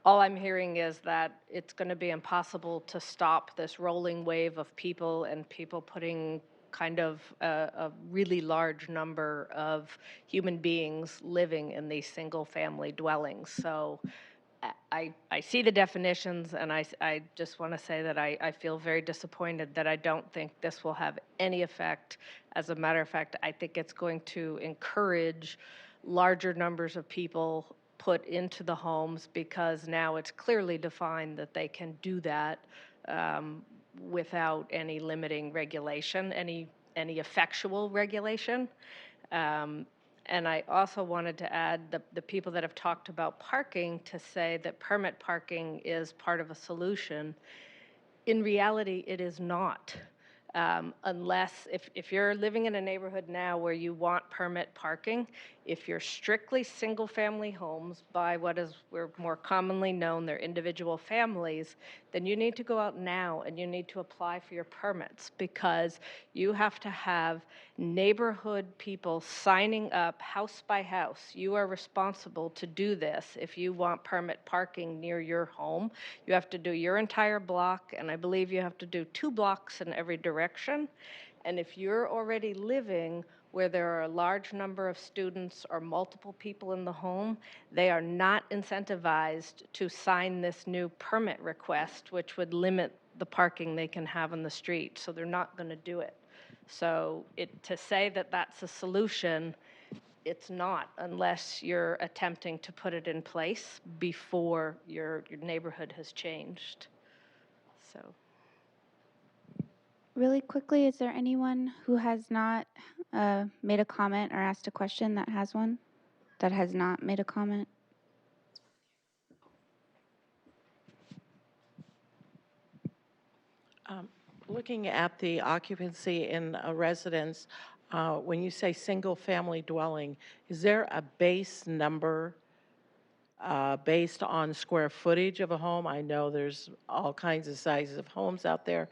all I'm hearing is that it's going to be impossible to stop this rolling wave of people and people putting kind of a really large number of human beings living in these single-family dwellings. So I see the definitions, and I just want to say that I feel very disappointed that I don't think this will have any effect. As a matter of fact, I think it's going to encourage larger numbers of people put into the homes because now it's clearly defined that they can do that without any limiting regulation, any effectual regulation. And I also wanted to add the people that have talked about parking to say that permit parking is part of a solution. In reality, it is not. Unless, if you're living in a neighborhood now where you want permit parking, if you're strictly single-family homes by we're more commonly known, they're individual families, then you need to go out now and you need to apply for your permits because you have to have neighborhood people signing up house by house. You are responsible to do this if you want permit parking near your home. You have to do your entire block, and I believe you have to do 2 blocks in every direction. And if you're already living where there are a large number of students or multiple people in the home, they are not incentivized to sign this new permit request, which would limit the parking they can have on the street. So they're not going to do it. So to say that that's a solution it's not unless you're attempting to put it in place before your neighborhood has changed. So. Really quickly, is there anyone who has not made a comment or asked a question that has one that has not made a comment? Looking at the occupancy in a residence, when you say single-family dwelling, is there a base number based on square footage of a home? I know there's all kinds of sizes of homes out there,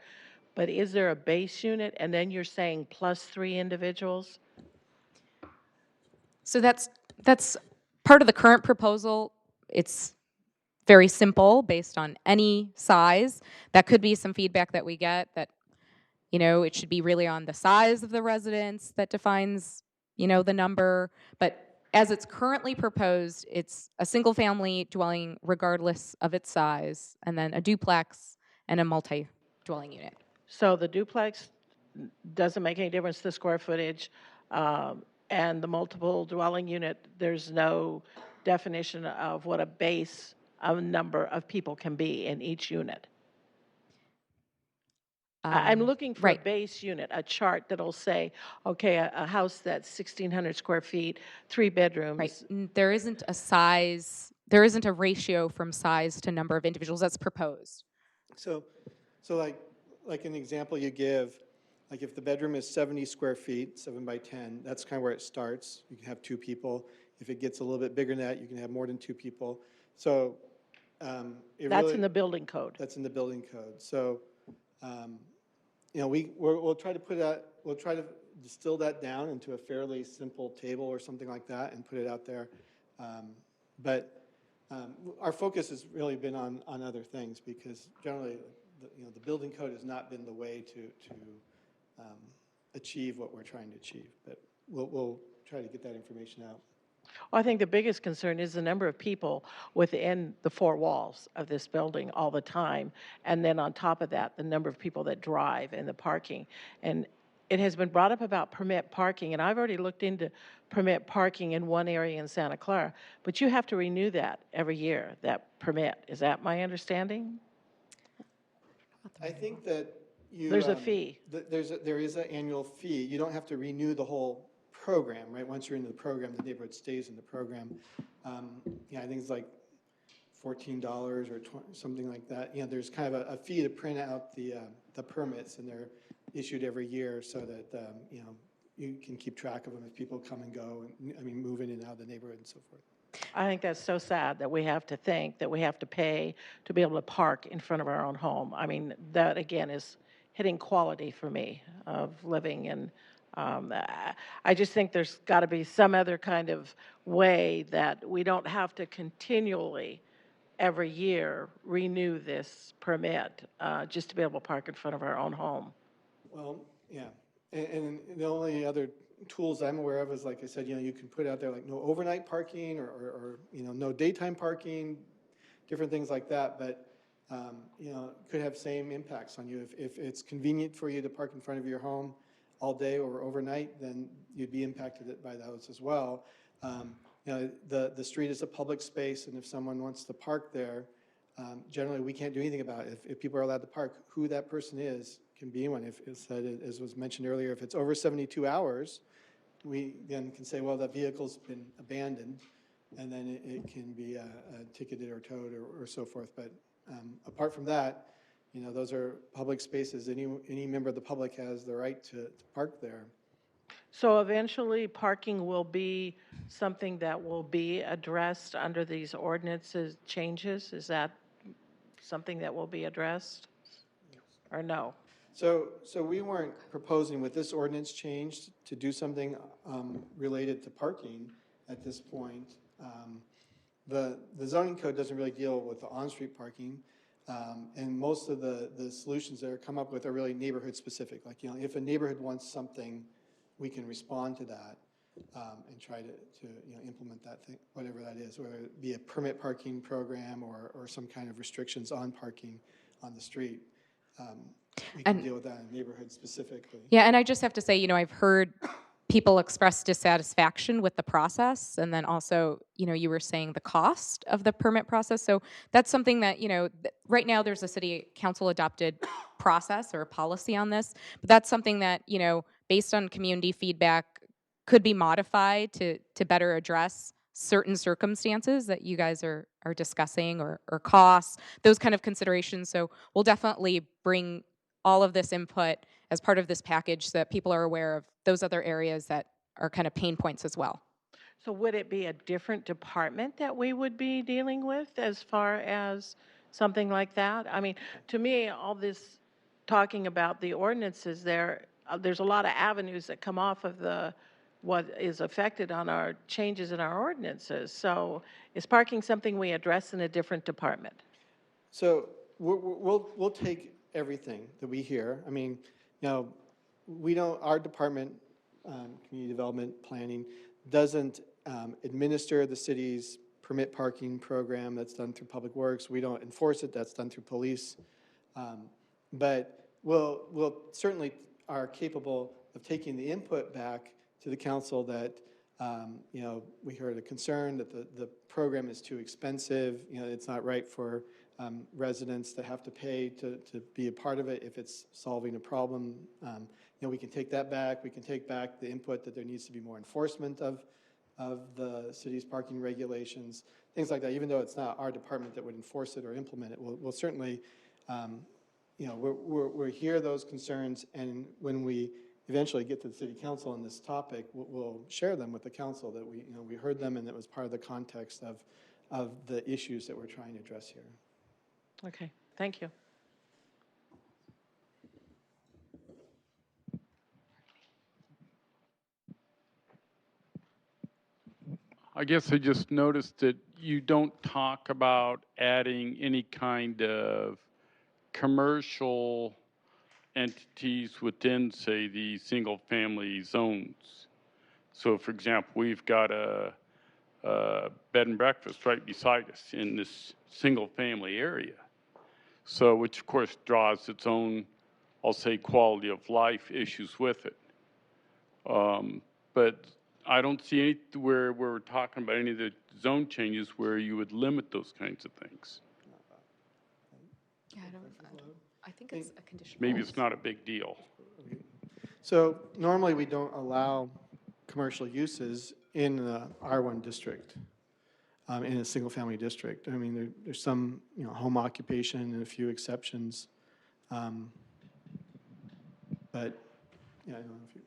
but is there a base unit, and then you're saying plus 3 individuals? So that's part of the current proposal. It's very simple, based on any size. That could be some feedback that we get that, it should be really on the size of the residence that defines, the number. But as it's currently proposed, it's a single-family dwelling regardless of its size, and then a duplex and a multi-dwelling unit. So the duplex doesn't make any difference to the square footage, and the multiple dwelling unit, there's no definition of what a base of number of people can be in each unit. I'm looking for a base unit, a chart that'll say, okay, a house that's 1,600 square feet, 3 bedrooms. Right. There isn't a size, there isn't a ratio from size to number of individuals that's proposed. So like an example you give, like if the bedroom is 70 square feet, 7 by 10, that's kind of where it starts. You can have 2 people. If it gets a little bit bigger than that, you can have more than 2 people. So that's in the building code. That's in the building code. So, we'll try to we'll try to distill that down into a fairly simple table or something like that and put it out there. But our focus has really been on other things, because generally, the building code has not been the way to achieve what we're trying to achieve. But we'll try to get that information out. Well, I think the biggest concern is the number of people within the 4 walls of this building all the time. And then on top of that, the number of people that drive and the parking. And it has been brought up about permit parking, and I've already looked into permit parking in one area in Santa Clara, but you have to renew that every year, that permit. Is that my understanding? I think that there's a fee. There is an annual fee. You don't have to renew the whole program, right? Once you're in the program, the neighborhood stays in the program. I think it's like $14 or something like that. There's kind of a fee to print out the permits, and they're issued every year so that you can keep track of them as people come and go, and move in and out of the neighborhood and so forth. I think that's so sad that we have to think that we have to pay to be able to park in front of our own home. I mean, that again is hitting quality for me of living, and I just think there's got to be some other kind of way that we don't have to continually every year renew this permit just to be able to park in front of our own home. Well, yeah, and the only other tools I'm aware of is, like I said, you can put out there like no overnight parking or no daytime parking, different things like that. But it could have same impacts on you. If it's convenient for you to park in front of your home all day or overnight, then you'd be impacted by those as well. The street is a public space, and if someone wants to park there, generally we can't do anything about it. If people are allowed to park, who that person is can be anyone. If it's said, as was mentioned earlier, if it's over 72 hours, we then can say, well, that vehicle's been abandoned, and then it can be ticketed or towed or so forth. But apart from that, those are public spaces. Any member of the public has the right to park there. So eventually, parking will be something that will be addressed under these ordinances changes? Is that something that will be addressed, or no? So we weren't proposing with this ordinance change to do something related to parking at this point. The zoning code doesn't really deal with the on-street parking, and most of the solutions that are come up with are really neighborhood specific. Like, if a neighborhood wants something, we can respond to that and try to implement that thing, whatever that is, whether it be a permit parking program or some kind of restrictions on parking on the street. We can deal with that in neighborhood specifically. Yeah, and I just have to say, I've heard people express dissatisfaction with the process, and then also, you were saying the cost of the permit process. So that's something that, right now there's a city council adopted process or a policy on this, but that's something that, based on community feedback, could be modified to better address certain circumstances that you guys are discussing, or costs, those kind of considerations. So we'll definitely bring all of this input as part of this package so that people are aware of those other areas that are kind of pain points as well. So would it be a different department that we would be dealing with as far as something like that? I mean, to me, all this talking about the ordinances there's a lot of avenues that come off of what is affected on our changes in our ordinances. So is parking something we address in a different department? So we'll take everything that we hear. I mean, we don't, our department, community development planning, doesn't administer the city's permit parking program. That's done through Public Works. We don't enforce it. That's done through police. But we'll certainly are capable of taking the input back to the council that, we heard a concern that the program is too expensive. It's not right for residents to have to pay to be a part of it if it's solving a problem. We can take that back. We can take back the input that there needs to be more enforcement of the city's parking regulations, things like that. Even though it's not our department that would enforce it or implement it, we'll certainly, we'll hear those concerns, and when we eventually get to the city council on this topic, we'll share them with the council that we heard them, and that was part of the context of the issues that we're trying to address here. Okay, thank you. I guess I just noticed that you don't talk about adding any kind of commercial entities within, say, the single-family zones. So, for example, we've got a bed and breakfast right beside us in this single-family area. So, which of course draws its own, I'll say, quality of life issues with it. But I don't see any where we're talking about any of the zone changes where you would limit those kinds of things. Yeah, I think it's a condition. Maybe it's not a big deal. So normally we don't allow commercial uses in the R1 district, in a single-family district. I mean, there's some, home occupation and a few exceptions. But, yeah, I don't know if you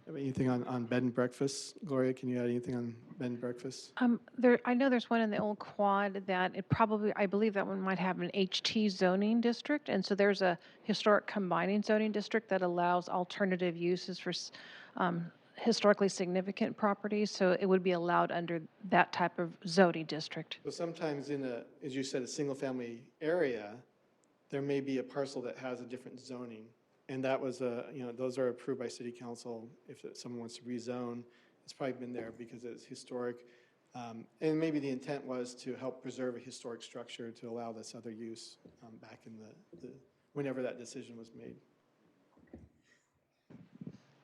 have anything on bed and breakfast. Gloria, can you add anything on bed and breakfast? I know there's one in the old quad that I believe that one might have an HT zoning district, and so there's a historic combining zoning district that allows alternative uses for historically significant properties, so it would be allowed under that type of zoning district. So sometimes as you said, a single-family area, there may be a parcel that has a different zoning, and that was those are approved by city council. If someone wants to rezone, it's probably been there because it's historic, and maybe the intent was to help preserve a historic structure to allow this other use back in whenever that decision was made.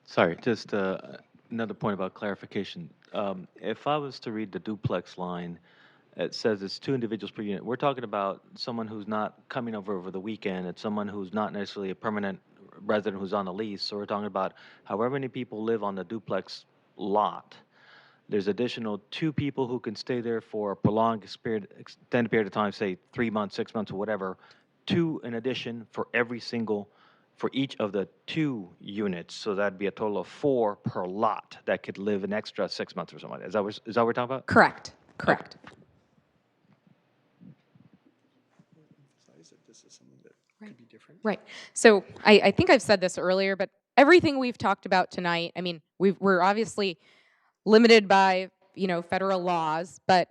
Sorry, just another point about clarification. If I was to read the duplex line, it says it's 2 individuals per unit. We're talking about someone who's not coming over the weekend. It's someone who's not necessarily a permanent resident who's on a lease. So we're talking about however many people live on the duplex lot. There's additional 2 people who can stay there for a prolonged extended period of time, say 3 months, 6 months, or whatever. 2 in addition for each of the 2 units. So that'd be a total of 4 per lot that could live an extra 6 months or something like that. Is that what we're talking about? Correct. Okay. Emphasize that this is something that could be different. Right. So I think I've said this earlier, but everything we've talked about tonight, I mean, we're obviously limited by, federal laws, but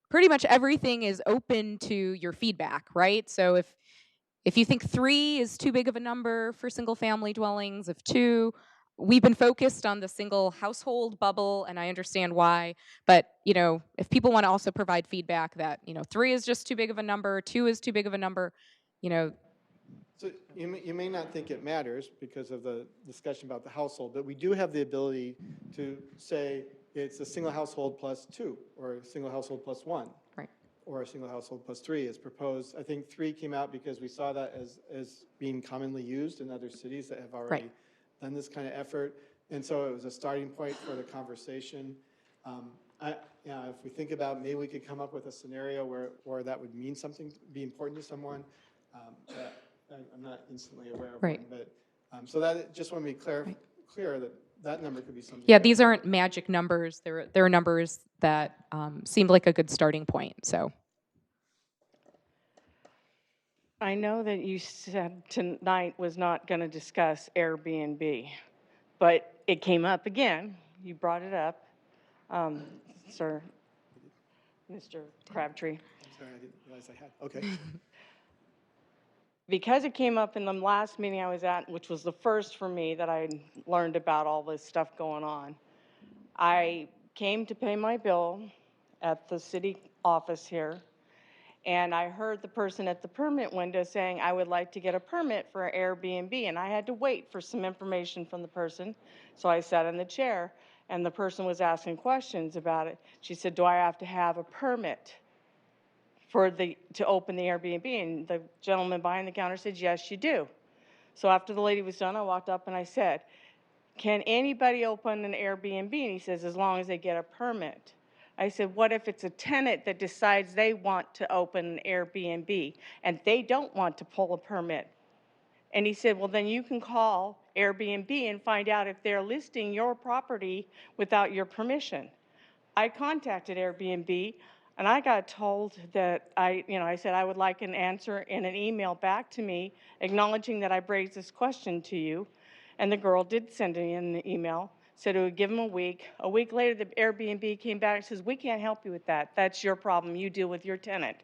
pretty much everything is open to your feedback, right? So if you think 3 is too big of a number for single family dwellings, if 2, we've been focused on the single household bubble, and I understand why, but, if people want to also provide feedback that, 3 is just too big of a number, 2 is too big of a number, So you may not think it matters because of the discussion about the household, but we do have the ability to say it's a single household plus 2, or a single household plus 1. Right. Or a single household plus 3 is proposed. I think 3 came out because we saw that as being commonly used in other cities that have already done this kind of effort. And so it was a starting point for the conversation. If we think about, maybe we could come up with a scenario where that would mean something, be important to someone. I'm not instantly aware of one, but so that just want to be clear that that number could be something. Yeah, these aren't magic numbers. They're numbers that seemed like a good starting point. So I know that you said tonight was not going to discuss Airbnb, but it came up again. You brought it up, sir, Mr. Crabtree. I'm sorry, I didn't realize I had. Okay. Because it came up in the last meeting I was at, which was the first for me that I learned about all this stuff going on, I came to pay my bill at the city office here, and I heard the person at the permit window saying, I would like to get a permit for Airbnb, and I had to wait for some information from the person. So I sat in the chair, and the person was asking questions about it. She said, do I have to have a permit to open the Airbnb? And the gentleman behind the counter said, yes, you do. So after the lady was done, I walked up and I said, can anybody open an Airbnb? And he says, as long as they get a permit. I said, what if it's a tenant that decides they want to open an Airbnb and they don't want to pull a permit? And he said, well, then you can call Airbnb and find out if they're listing your property without your permission. I contacted Airbnb and I got told that I said I would like an answer in an email back to me acknowledging that I raised this question to you. And the girl did send me an email, said it would give them a week. A week later, the Airbnb came back and says, we can't help you with that. That's your problem. You deal with your tenant.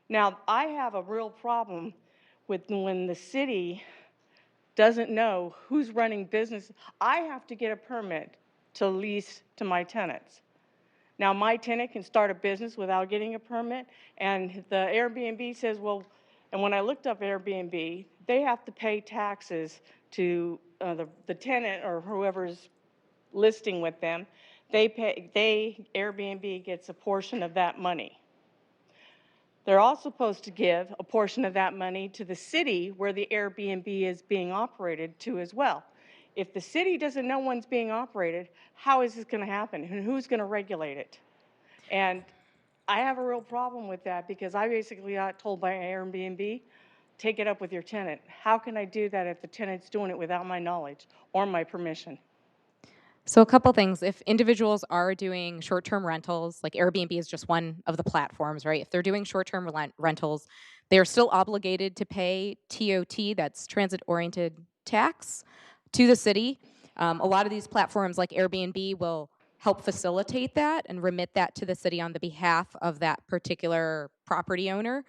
Now, I have a real problem with when the city doesn't know who's running business. I have to get a permit to lease to my tenants. Now, my tenant can start a business without getting a permit, and the Airbnb says, well, and when I looked up Airbnb, they have to pay taxes to the tenant or whoever's listing with them. Airbnb gets a portion of that money. They're also supposed to give a portion of that money to the city where the Airbnb is being operated to as well. If the city doesn't know one's being operated, how is this going to happen? And who's going to regulate it? And I have a real problem with that because I basically got told by Airbnb, take it up with your tenant. How can I do that if the tenant's doing it without my knowledge or my permission? So a couple things. If individuals are doing short-term rentals, like Airbnb is just one of the platforms, right? If they're doing short-term rentals, they're still obligated to pay TOT, that's transit-oriented tax, to the city. A lot of these platforms like Airbnb will help facilitate that and remit that to the city on the behalf of that particular property owner.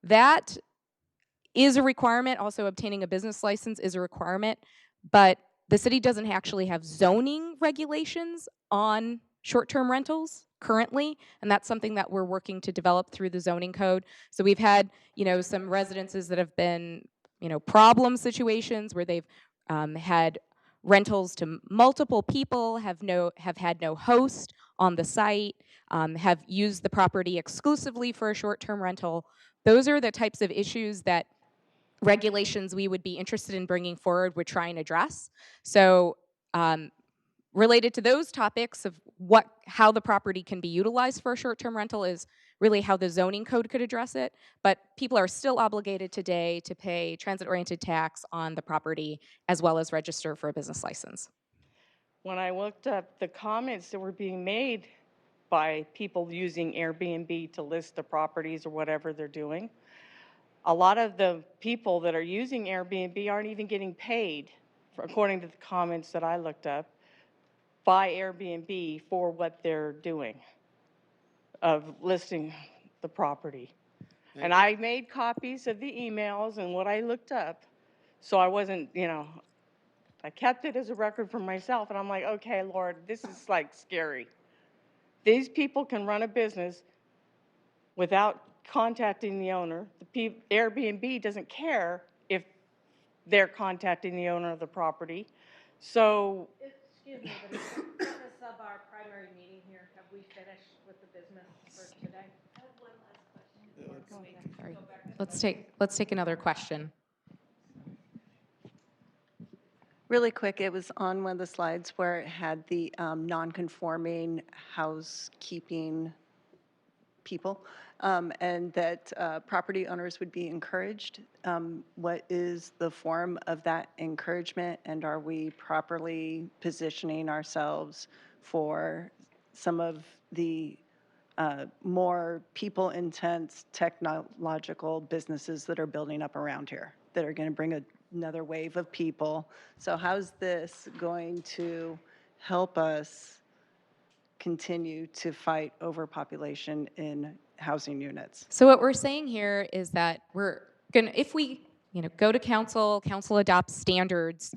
That is a requirement. Also, obtaining a business license is a requirement, but the city doesn't actually have zoning regulations on short-term rentals currently, and that's something that we're working to develop through the zoning code. So we've had, some residences that have been, problem situations where they've had rentals to multiple people, have had no host on the site, have used the property exclusively for a short-term rental. Those are the types of issues that regulations we would be interested in bringing forward would try and address. So related to those topics of how the property can be utilized for a short-term rental is really how the zoning code could address it. But people are still obligated today to pay transit-oriented tax on the property as well as register for a business license. When I looked up the comments that were being made by people using Airbnb to list the properties or whatever they're doing, a lot of the people that are using Airbnb aren't even getting paid, according to the comments that I looked up, by Airbnb for what they're doing of listing the property. And I made copies of the emails and what I looked up, so I wasn't, I kept it as a record for myself, and I'm like, okay, Lord, this is like scary. These people can run a business without contacting the owner. Airbnb doesn't care if they're contacting the owner of the property. So, Excuse me, but is this of our primary meeting here? Have we finished with the business for today? I have one last question. Sorry. Let's take another question. Really quick, it was on one of the slides where it had the non-conforming housekeeping people, and that property owners would be encouraged. What is the form of that encouragement, and are we properly positioning ourselves for some of the more people-intense technological businesses that are building up around here that are going to bring another wave of people? So how's this going to help us continue to fight overpopulation in housing units? So what we're saying here is that we're gonna, if we, go to council adopts standards,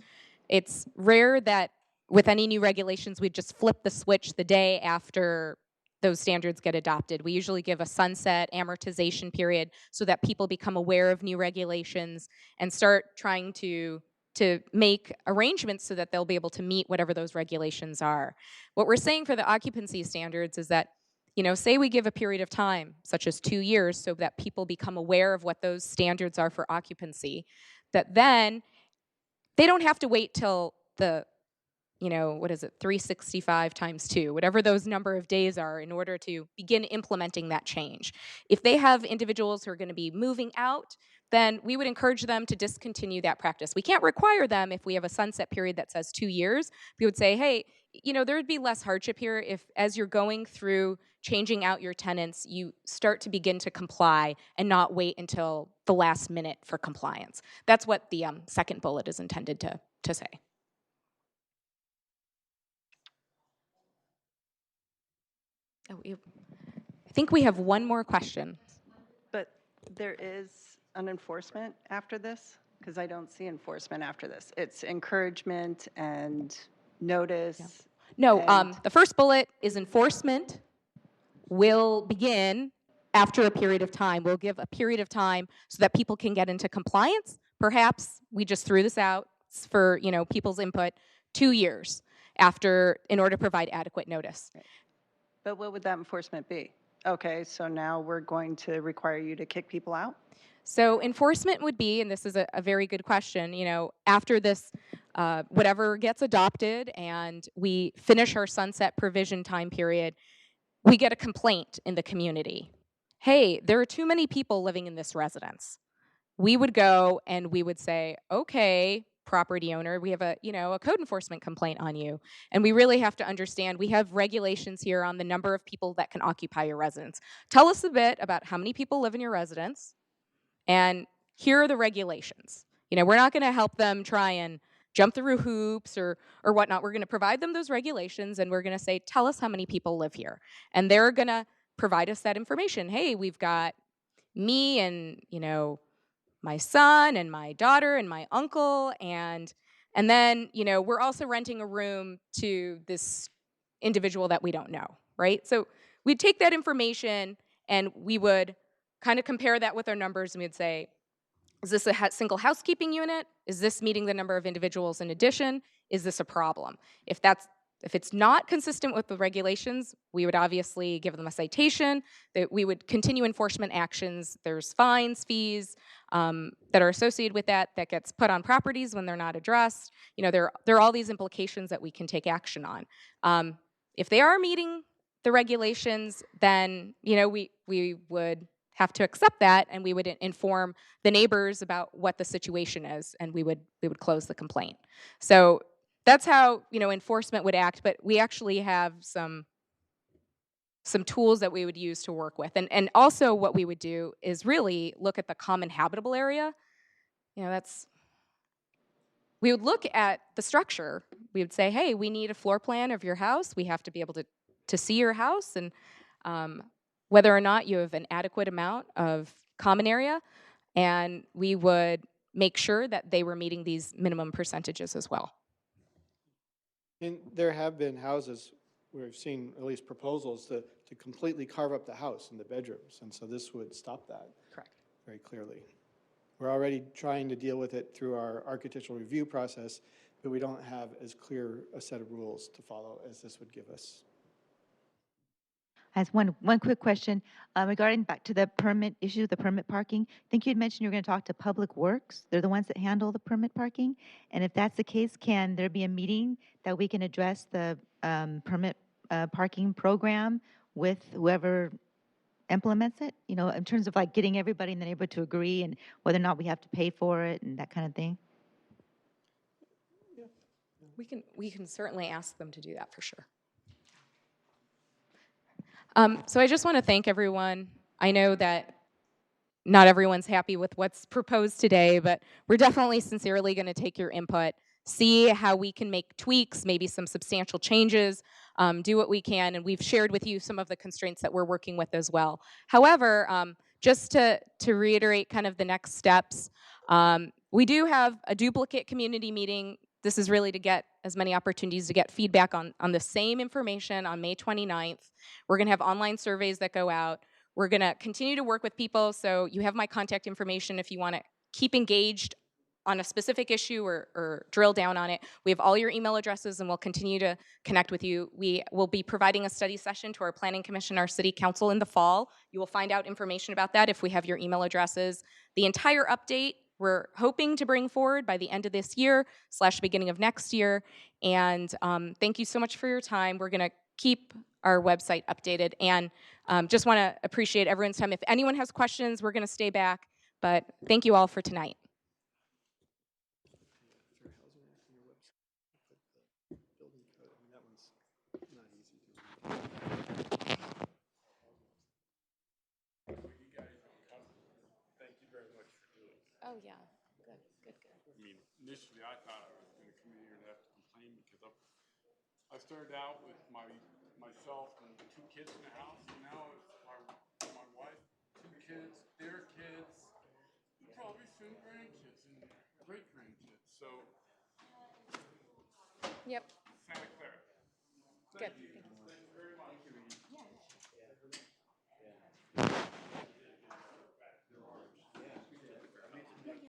it's rare that with any new regulations, we just flip the switch the day after those standards get adopted. We usually give a sunset amortization period so that people become aware of new regulations and start trying to make arrangements so that they'll be able to meet whatever those regulations are. What we're saying for the occupancy standards is that, say we give a period of time, such as 2 years, so that people become aware of what those standards are for occupancy, that then they don't have to wait till the 365 times 2, whatever those number of days are, in order to begin implementing that change. If they have individuals who are going to be moving out, then we would encourage them to discontinue that practice. We can't require them if we have a sunset period that says 2 years. We would say, hey, there would be less hardship here if, as you're going through changing out your tenants, you start to begin to comply and not wait until the last minute for compliance. That's what the second bullet is intended to say. I think we have one more question. But there is an enforcement after this? Because I don't see enforcement after this. It's encouragement and notice. No, and- the first bullet is enforcement will begin after a period of time. We'll give a period of time so that people can get into compliance. Perhaps we just threw this out for people's input, 2 years in order to provide adequate notice. Right. But what would that enforcement be? Okay, so now we're going to require you to kick people out? So enforcement would be, and this is a very good question, after this, whatever gets adopted and we finish our sunset provision time period, we get a complaint in the community. Hey, there are too many people living in this residence. We would go and we would say, okay, property owner, we have a code enforcement complaint on you. And we really have to understand, we have regulations here on the number of people that can occupy your residence. Tell us a bit about how many people live in your residence, and here are the regulations. We're not going to help them try and jump through hoops or whatnot. We're going to provide them those regulations, and we're going to say, tell us how many people live here. And they're going to provide us that information. Hey, we've got me and, my son and my daughter and my uncle, and then we're also renting a room to this individual that we don't know, right? So we'd take that information and we would kind of compare that with our numbers, and we'd say, is this a single housekeeping unit? Is this meeting the number of individuals in addition? Is this a problem? If it's not consistent with the regulations, we would obviously give them a citation, that we would continue enforcement actions. There's fines, fees that are associated with that gets put on properties when they're not addressed. There are all these implications that we can take action on. If they are meeting the regulations, then we would have to accept that, and we would inform the neighbors about what the situation is, and we would close the complaint. So that's how enforcement would act, but we actually have some tools that we would use to work with. And also what we would do is really look at the common habitable area. We would look at the structure. We would say, hey, we need a floor plan of your house. We have to be able to see your house, and whether or not you have an adequate amount of common area, and we would make sure that they were meeting these minimum percentages as well. And there have been houses we've seen at least proposals to completely carve up the house in the bedrooms, and so this would stop that. Correct. Very clearly. We're already trying to deal with it through our architectural review process, but we don't have as clear a set of rules to follow as this would give us. I have one quick question regarding back to the permit issue, the permit parking. I think you had mentioned you were going to talk to Public Works. They're the ones that handle the permit parking. And if that's the case, can there be a meeting that we can address the permit parking program with whoever implements it? You know, in terms of like getting everybody in the neighborhood to agree and whether or not we have to pay for it and that kind of thing. We can certainly ask them to do that for sure. So I just want to thank everyone. I know that not everyone's happy with what's proposed today, but we're definitely sincerely going to take your input, see how we can make tweaks, maybe some substantial changes, do what we can, and we've shared with you some of the constraints that we're working with as well. However, just to reiterate kind of the next steps, we do have a duplicate community meeting. This is really to get as many opportunities to get feedback on the same information on May 29th. We're going to have online surveys that go out. We're going to continue to work with people, so you have my contact information if you want to keep engaged on a specific issue or drill down on it. We have all your email addresses, and we'll continue to connect with you. We will be providing a study session to our Planning Commission, our City Council in the fall. You will find out information about that if we have your email addresses. The entire update we're hoping to bring forward by the end of this year / beginning of next year. And thank you so much for your time. We're going to keep our website updated, and just want to appreciate everyone's time. If anyone has questions, we're going to stay back, but thank you all for tonight. Oh, yeah. Good. I mean, initially I thought I was going to come in here and have to complain because I started out with myself and 2 kids in the house, and now it's my wife, 2 kids, their kids, and probably soon grandkids and great grandkids. So, Yep. Santa Clara. Good. Thank you.